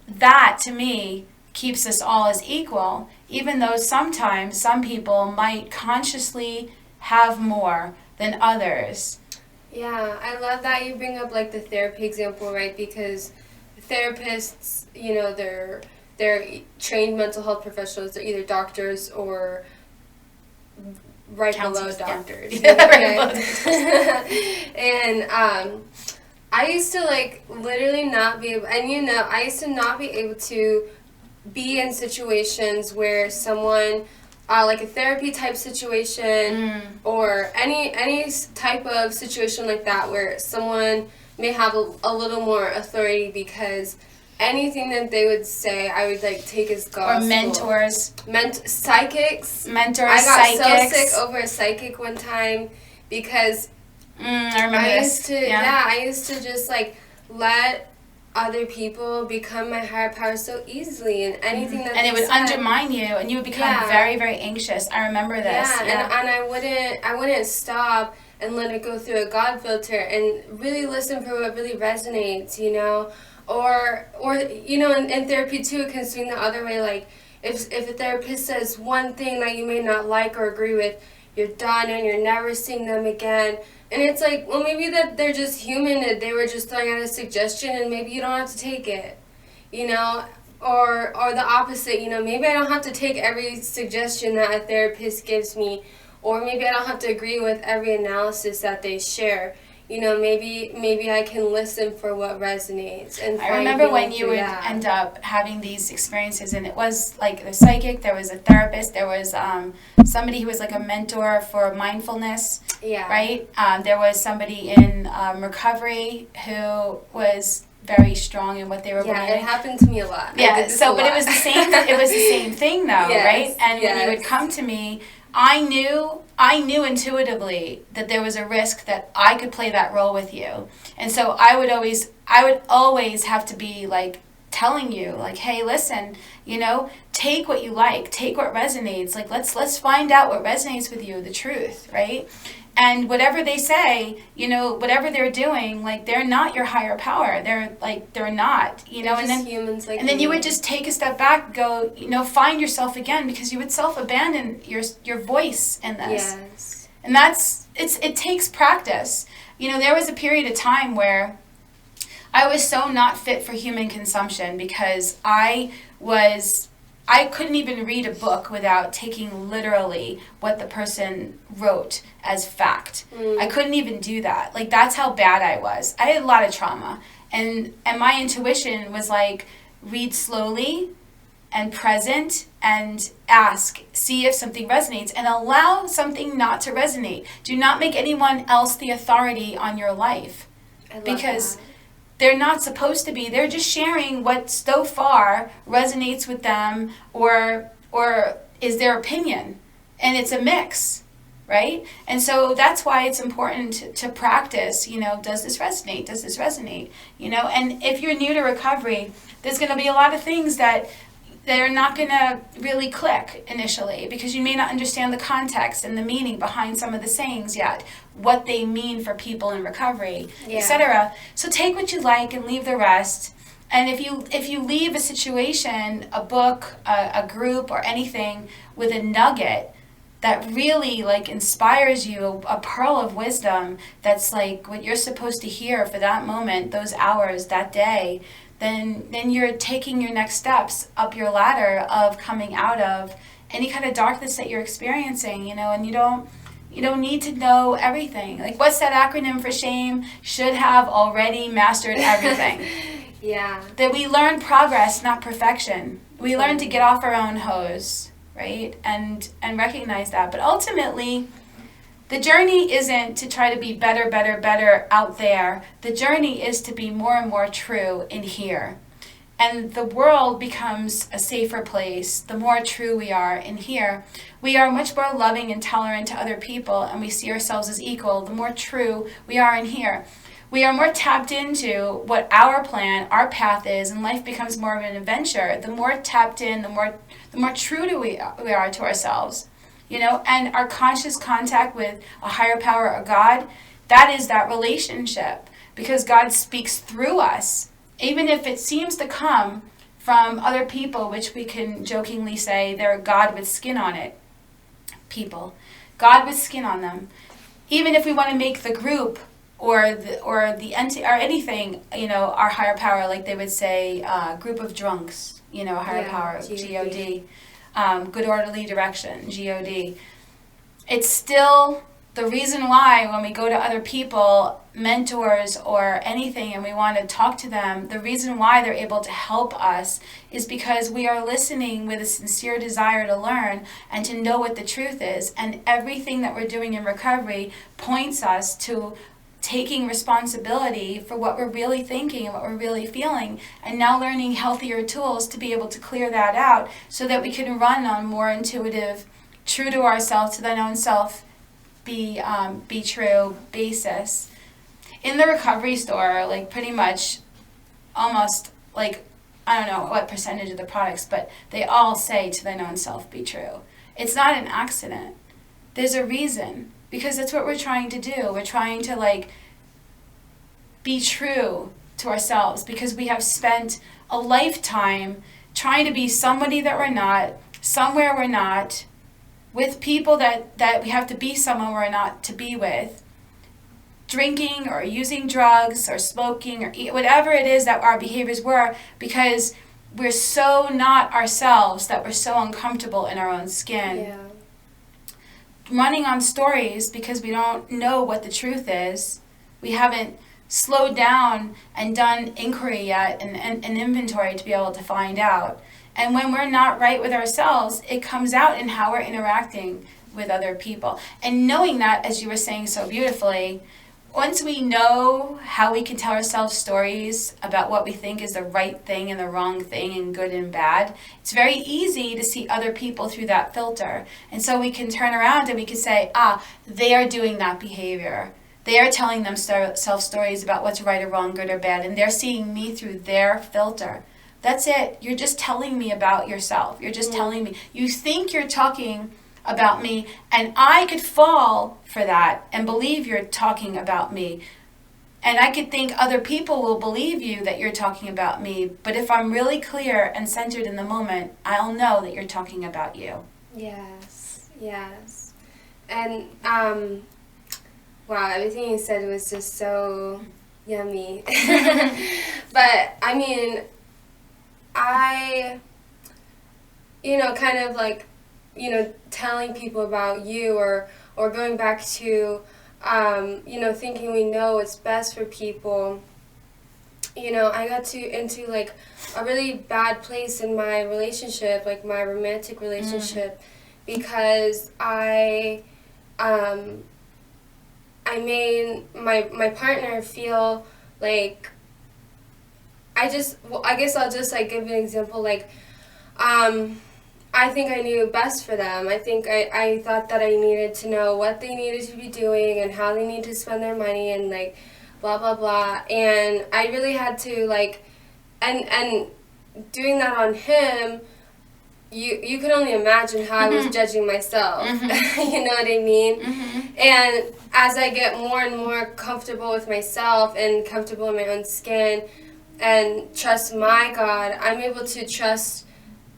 That, to me, keeps us all as equal, even though sometimes some people might consciously have more than others. Yeah, I love that you bring up like the therapy example, right? Because therapists, you know, they're trained mental health professionals. They're either doctors or right below Counselors, yeah. doctors. Yeah, right And I used to like literally not be able, and you know, I used to not be able to be in situations where someone, like a therapy type situation, or any type of situation like that, where someone may have a little more authority, because anything that they would say, I would like take as gospel. Or mentors. Psychics. Mentors, I got psychics. so sick over a psychic one time because I remember this. I used to just like let other people become my higher power so easily, and anything that and they it would said, undermine you, and you would become Yeah. very, very anxious. I remember this. Yeah, and I wouldn't stop and let it go through a God filter and really listen for what really resonates, you know, or you know, in therapy too, it can swing the other way. Like if a therapist says one thing that you may not like or agree with, you're done and you're never seeing them again. And it's like, well, maybe that they're just human and they were just throwing out a suggestion, and maybe you don't have to take it, you know, or the opposite, you know, maybe I don't have to take every suggestion that a therapist gives me, or maybe I don't have to agree with every analysis that they share. You know, maybe I can listen for what resonates. And I remember when you would end up having these experiences, and it was like the psychic, there was a therapist, there was somebody who was like a mentor for mindfulness, Yeah. right? There was somebody in recovery who was very strong in what they were Yeah, believing. it happened to me a lot. Yeah, so but it was the same. It was the same thing, though, Yes, right? And when you yes. would come to me, I knew intuitively that there was a risk that I could play that role with you, and so I would always have to be like telling you, like, hey, listen, you know, take what you like, take what resonates. Like, let's find out what resonates with you, the truth, right? And whatever they say, you know, whatever they're doing, like, they're not your higher power. They're not, you know. They're And just then humans like and then you me. would just take a step back, go, you know, find yourself again, because you would self-abandon your voice in this. Yes. And it takes practice. You know, there was a period of time where I was so not fit for human consumption, because I couldn't even read a book without taking literally what the person wrote as fact. I couldn't even do that. Like, that's how bad I was. I had a lot of trauma. And my intuition was like, read slowly and present and ask, see if something resonates, and allow something not to resonate. Do not make anyone else the authority on your life. I love Because that. they're not supposed to be. They're just sharing what so far resonates with them, or is their opinion. And it's a mix, right? And so that's why it's important to practice, you know, does this resonate? Does this resonate? You know, and if you're new to recovery, there's going to be a lot of things that are not going to really click initially, because you may not understand the context and the meaning behind some of the sayings yet, what they mean for people in recovery, Yeah. etc. So take what you like and leave the rest. And if you leave a situation, a book, a group, or anything with a nugget that really like inspires you, a pearl of wisdom that's like what you're supposed to hear for that moment, those hours, that day, then you're taking your next steps up your ladder of coming out of any kind of darkness that you're experiencing, you know. And you don't need to know everything. Like, what's that acronym for shame? Should have already mastered everything. Yeah. That we learn progress, not perfection. We learn to get off our own hose, right? And recognize that. But ultimately, the journey isn't to try to be better out there. The journey is to be more and more true in here. And the world becomes a safer place the more true we are in here. We are much more loving and tolerant to other people, and we see ourselves as equal the more true we are in here. We are more tapped into what our plan, our path is, and life becomes more of an adventure. The more tapped in, the more true we are to ourselves. You know, and our conscious contact with a higher power, or God, that is that relationship, because God speaks through us, even if it seems to come from other people, which we can jokingly say they're God with skin on it people. God with skin on them. Even if we want to make the group or the entity or anything, our higher power, like they would say, group of drunks, higher power, G-O-D, good orderly direction, G-O-D. It's still the reason why when we go to other people, mentors or anything, and we want to talk to them, the reason why they're able to help us is because we are listening with a sincere desire to learn and to know what the truth is. And everything that we're doing in recovery points us to taking responsibility for what we're really thinking and what we're really feeling, and now learning healthier tools to be able to clear that out so that we can run on more intuitive, true to ourselves, to thine own self, be true basis. In the recovery store, like pretty much almost like, I don't know what percentage of the products, but they all say to thine own self be true. It's not an accident. There's a reason, because that's what we're trying to do. We're trying to be true to ourselves, because we have spent a lifetime trying to be somebody that we're not, somewhere we're not, with people that we have to be someone we're not to be with, drinking or using drugs or smoking or whatever it is that our behaviors were, because we're so not ourselves that we're so uncomfortable in our own skin. Yeah. Running on stories because we don't know what the truth is. We haven't slowed down and done inquiry yet and inventory to be able to find out. And when we're not right with ourselves, it comes out in how we're interacting with other people. And knowing that, as you were saying so beautifully, once we know how we can tell ourselves stories about what we think is the right thing and the wrong thing and good and bad, it's very easy to see other people through that filter. And so we can turn around and we can say, they are doing that behavior. They are telling themselves stories about what's right or wrong, good or bad, and they're seeing me through their filter. That's it. You're just telling me about yourself. You're just telling me. You think you're talking about me, and I could fall for that and believe you're talking about me. And I could think other people will believe you that you're talking about me, but if I'm really clear and centered in the moment, I'll know that you're talking about you. Yes. And, wow, everything you said was just so yummy. But, I mean, kind of telling people about you or going back to, thinking we know what's best for people. I got into a really bad place in my relationship, like my romantic relationship, because I made my partner feel like, I guess I'll just give an example, I think I knew best for them. I think I thought that I needed to know what they needed to be doing and how they need to spend their money and blah blah blah, and I really had to and doing that on him, you can only imagine how I was judging myself. You know what I mean? And as I get more and more comfortable with myself and comfortable in my own skin and trust my God, I'm able to trust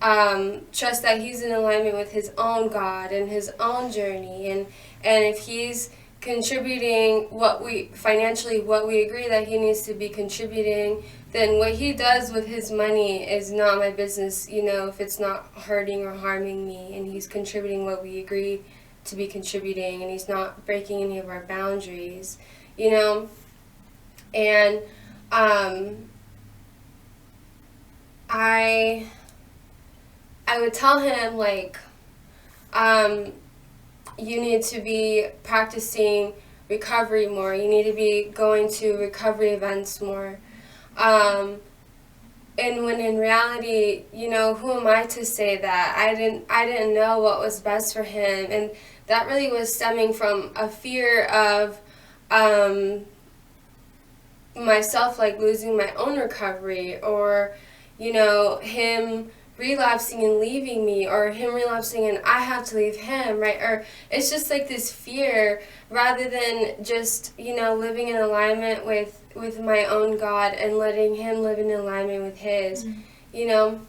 that he's in alignment with his own God and his own journey, and if he's contributing what we agree that he needs to be contributing, then what he does with his money is not my business, if it's not hurting or harming me, and he's contributing what we agree to be contributing, and he's not breaking any of our boundaries, and I would tell him, you need to be practicing recovery more. You need to be going to recovery events more. And when in reality, who am I to say that? I didn't know what was best for him. And that really was stemming from a fear of myself, losing my own recovery, or, him relapsing and leaving me, or him relapsing and I have to leave him, right? Or it's just this fear, rather than just, living in alignment with my own God and letting him live in alignment with his. you know.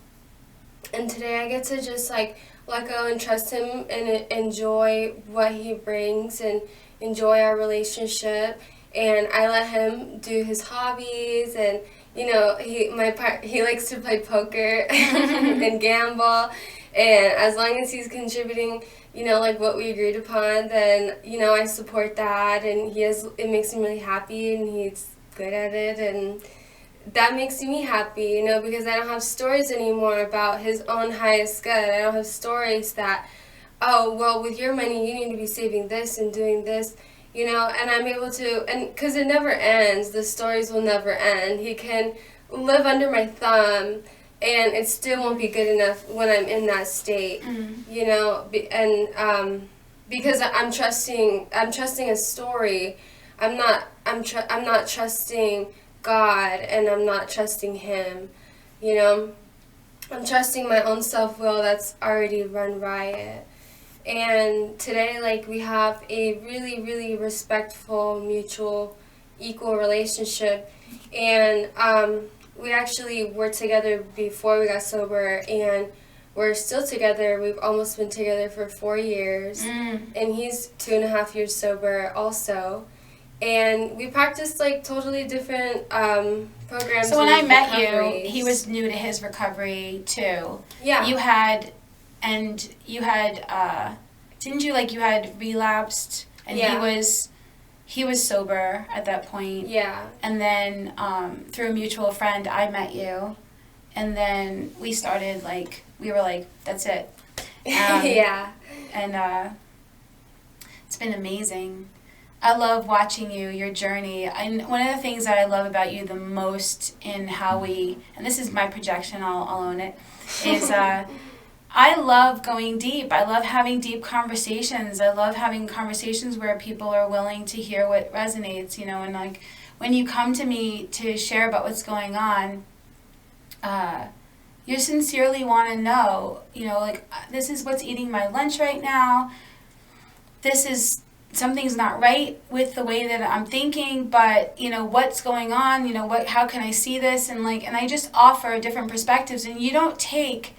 And today I get to just like let go and trust him and enjoy what he brings and enjoy our relationship. And I let him do his hobbies, and you know, he likes to play poker and gamble. And as long as he's contributing, you know, like what we agreed upon, then you know I support that, and it makes him really happy, and he's good at it, and that makes me happy, you know, because I don't have stories anymore about his own highest good. I don't have stories that, oh, well, with your money, you need to be saving this and doing this, you know, and I'm able to, and because it never ends, the stories will never end. He can live under my thumb, and it still won't be good enough when I'm in that state, you know, and because I'm trusting a story. I'm not trusting God, and I'm not trusting him, you know. I'm trusting my own self-will that's already run riot. And today, like, we have a really, really respectful, mutual, equal relationship. And we actually were together before we got sober, and we're still together. We've almost been together for 4 years, and he's 2.5 years sober also. And we practiced like totally different programs. So when I met recoveries. you, he was new to his recovery too. Yeah. You had, didn't you, like, you had relapsed, and Yeah. he was sober at that point. Yeah. And then through a mutual friend, I met you, and then we started, like, we were like, that's it. Yeah. And it's been amazing. I love watching your journey. And one of the things that I love about you the most in how and this is my projection, I'll own it, is I love going deep. I love having deep conversations. I love having conversations where people are willing to hear what resonates, you know, and like when you come to me to share about what's going on, you sincerely want to know, you know, like, this is what's eating my lunch right now. Something's not right with the way that I'm thinking, but, you know, what's going on, you know, how can I see this? And I just offer different perspectives, and you don't take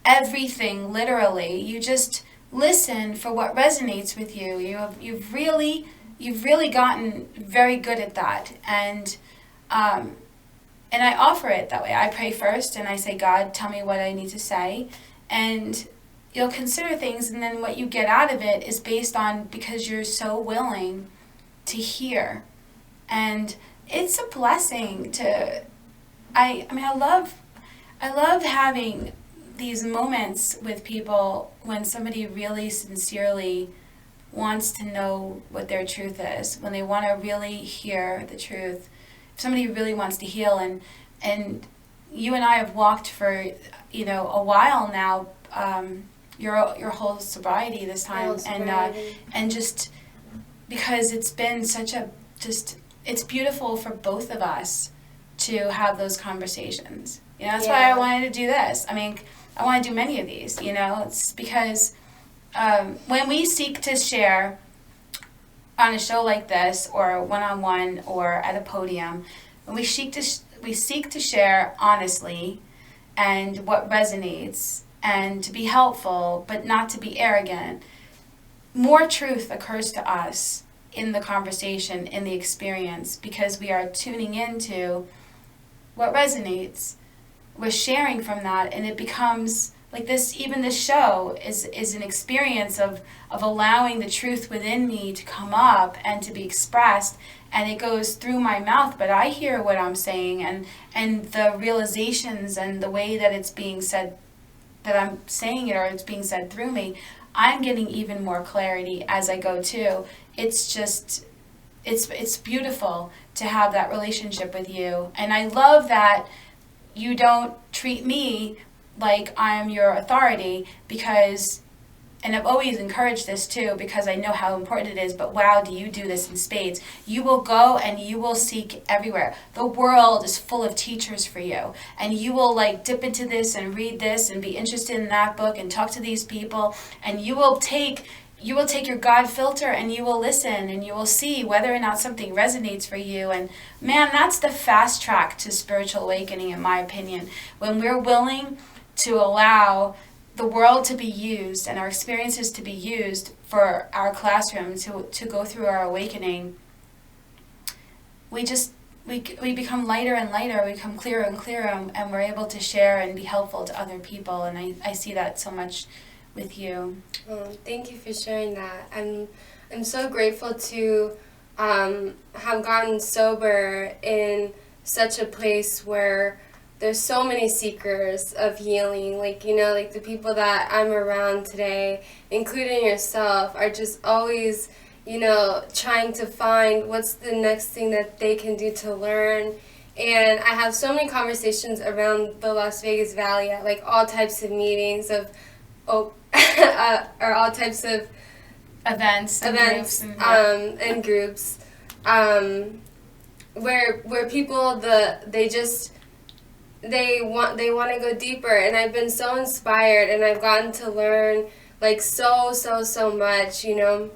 everything literally. You just listen for what resonates with you. You've really gotten very good at that. And I offer it that way. I pray first, and I say, God, tell me what I need to say. And you'll consider things, and then what you get out of it is based on because you're so willing to hear. And it's a blessing to, I love having these moments with people when somebody really sincerely wants to know what their truth is, when they want to really hear the truth. If somebody really wants to heal, and you and I have walked for, you know, a while now, your whole sobriety this time, and just because it's been such it's beautiful for both of us to have those conversations. You know, that's why I wanted to do this. I mean, I want to do many of these, you know. It's because when we seek to share on a show like this, or one-on-one, or at a podium, when we seek to share honestly and what resonates, and to be helpful, but not to be arrogant, more truth occurs to us in the conversation, in the experience, because we are tuning into what resonates. We're sharing from that, and it becomes like this. Even this show is an experience of allowing the truth within me to come up and to be expressed, and it goes through my mouth, but I hear what I'm saying, and the realizations and the way that it's being said, that I'm saying it, or it's being said through me, I'm getting even more clarity as I go too. It's just, it's beautiful to have that relationship with you. And I love that you don't treat me like I'm your authority, because, and I've always encouraged this too, because I know how important it is, but wow, do you do this in spades. You will go and you will seek everywhere. The world is full of teachers for you, and you will like dip into this and read this and be interested in that book and talk to these people, and you will take you will take your God filter and you will listen and you will see whether or not something resonates for you. And man, that's the fast track to spiritual awakening, in my opinion. When we're willing to allow the world to be used and our experiences to be used for our classroom to go through our awakening, we become lighter and lighter, we become clearer and clearer, and we're able to share and be helpful to other people. And I see that so much with you. Thank you for sharing that. I'm so grateful to have gotten sober in such a place where there's so many seekers of healing. Like, you know, like the people that I'm around today, including yourself, are just always, you know, trying to find what's the next thing that they can do to learn. And I have so many conversations around the Las Vegas Valley at like all types of meetings of or all types of Events and groups, where people they want to go deeper, and I've been so inspired, and I've gotten to learn like so much, you know.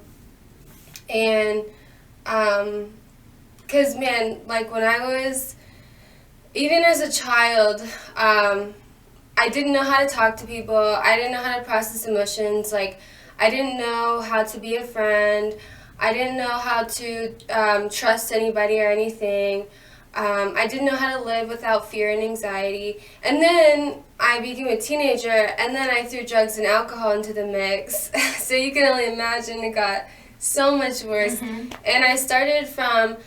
And 'cause man, like when I was, even as a child, I didn't know how to talk to people. I didn't know how to process emotions. Like, I didn't know how to be a friend. I didn't know how to trust anybody or anything. I didn't know how to live without fear and anxiety. And then I became a teenager, and then I threw drugs and alcohol into the mix. So you can only imagine it got so much worse. Mm-hmm. And I started from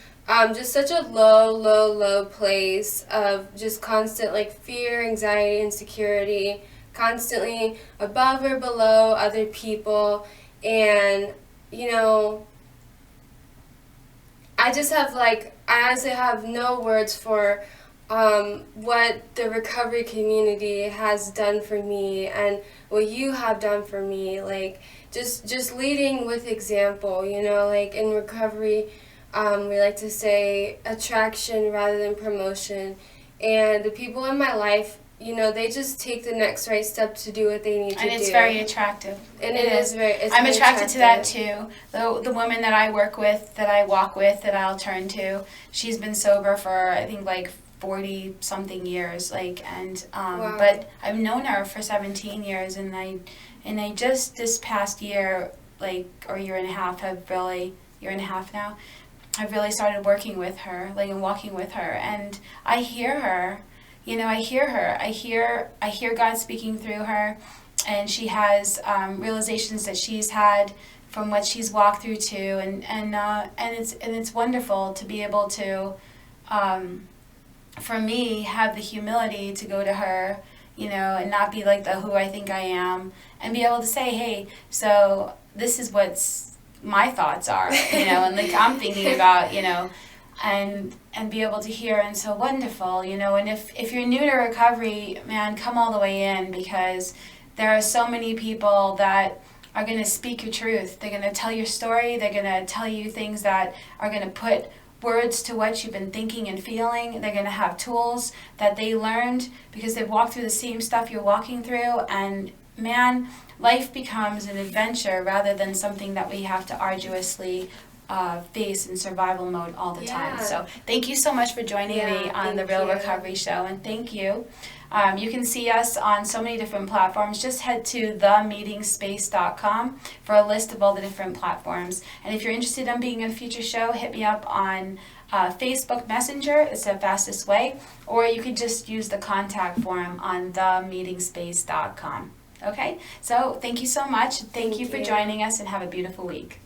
just such a low place of just constant like fear, anxiety, insecurity, constantly above or below other people. And, you know, I honestly have no words for what the recovery community has done for me and what you have done for me. Like, just leading with example, you know, like in recovery, we like to say attraction rather than promotion. And the people in my life, you know, they just take the next right step to do what they need to do. And it's very attractive. And it is very attractive. I'm attracted to that too. The woman that I work with, that I walk with, that I'll turn to, she's been sober for I think like 40 something years. Like, and Wow. But I've known her for 17 years, and I just this past year, like, or year and a half now, I've really started working with her, like, and walking with her, and I hear her. You know, I hear God speaking through her, and she has realizations that she's had from what she's walked through too, and it's wonderful to be able to, for me, have the humility to go to her, you know, and not be like the who I think I am, and be able to say, hey, so this is what's my thoughts are, you know, and like I'm thinking about, you know. And be able to hear, and so wonderful, you know. And if you're new to recovery, man, come all the way in, because there are so many people that are going to speak your truth. They're going to tell your story. They're going to tell you things that are going to put words to what you've been thinking and feeling. They're going to have tools that they learned because they've walked through the same stuff you're walking through. And man, life becomes an adventure rather than something that we have to arduously face in survival mode all the time. So thank you so much for joining me on the Real Recovery Show, and thank you. You can see us on so many different platforms. Just head to themeetingspace.com for a list of all the different platforms. And if you're interested in being in a future show, hit me up on Facebook Messenger. It's the fastest way. Or you could just use the contact form on themeetingspace.com. Okay? So thank you so much. Thank you for joining us, and have a beautiful week.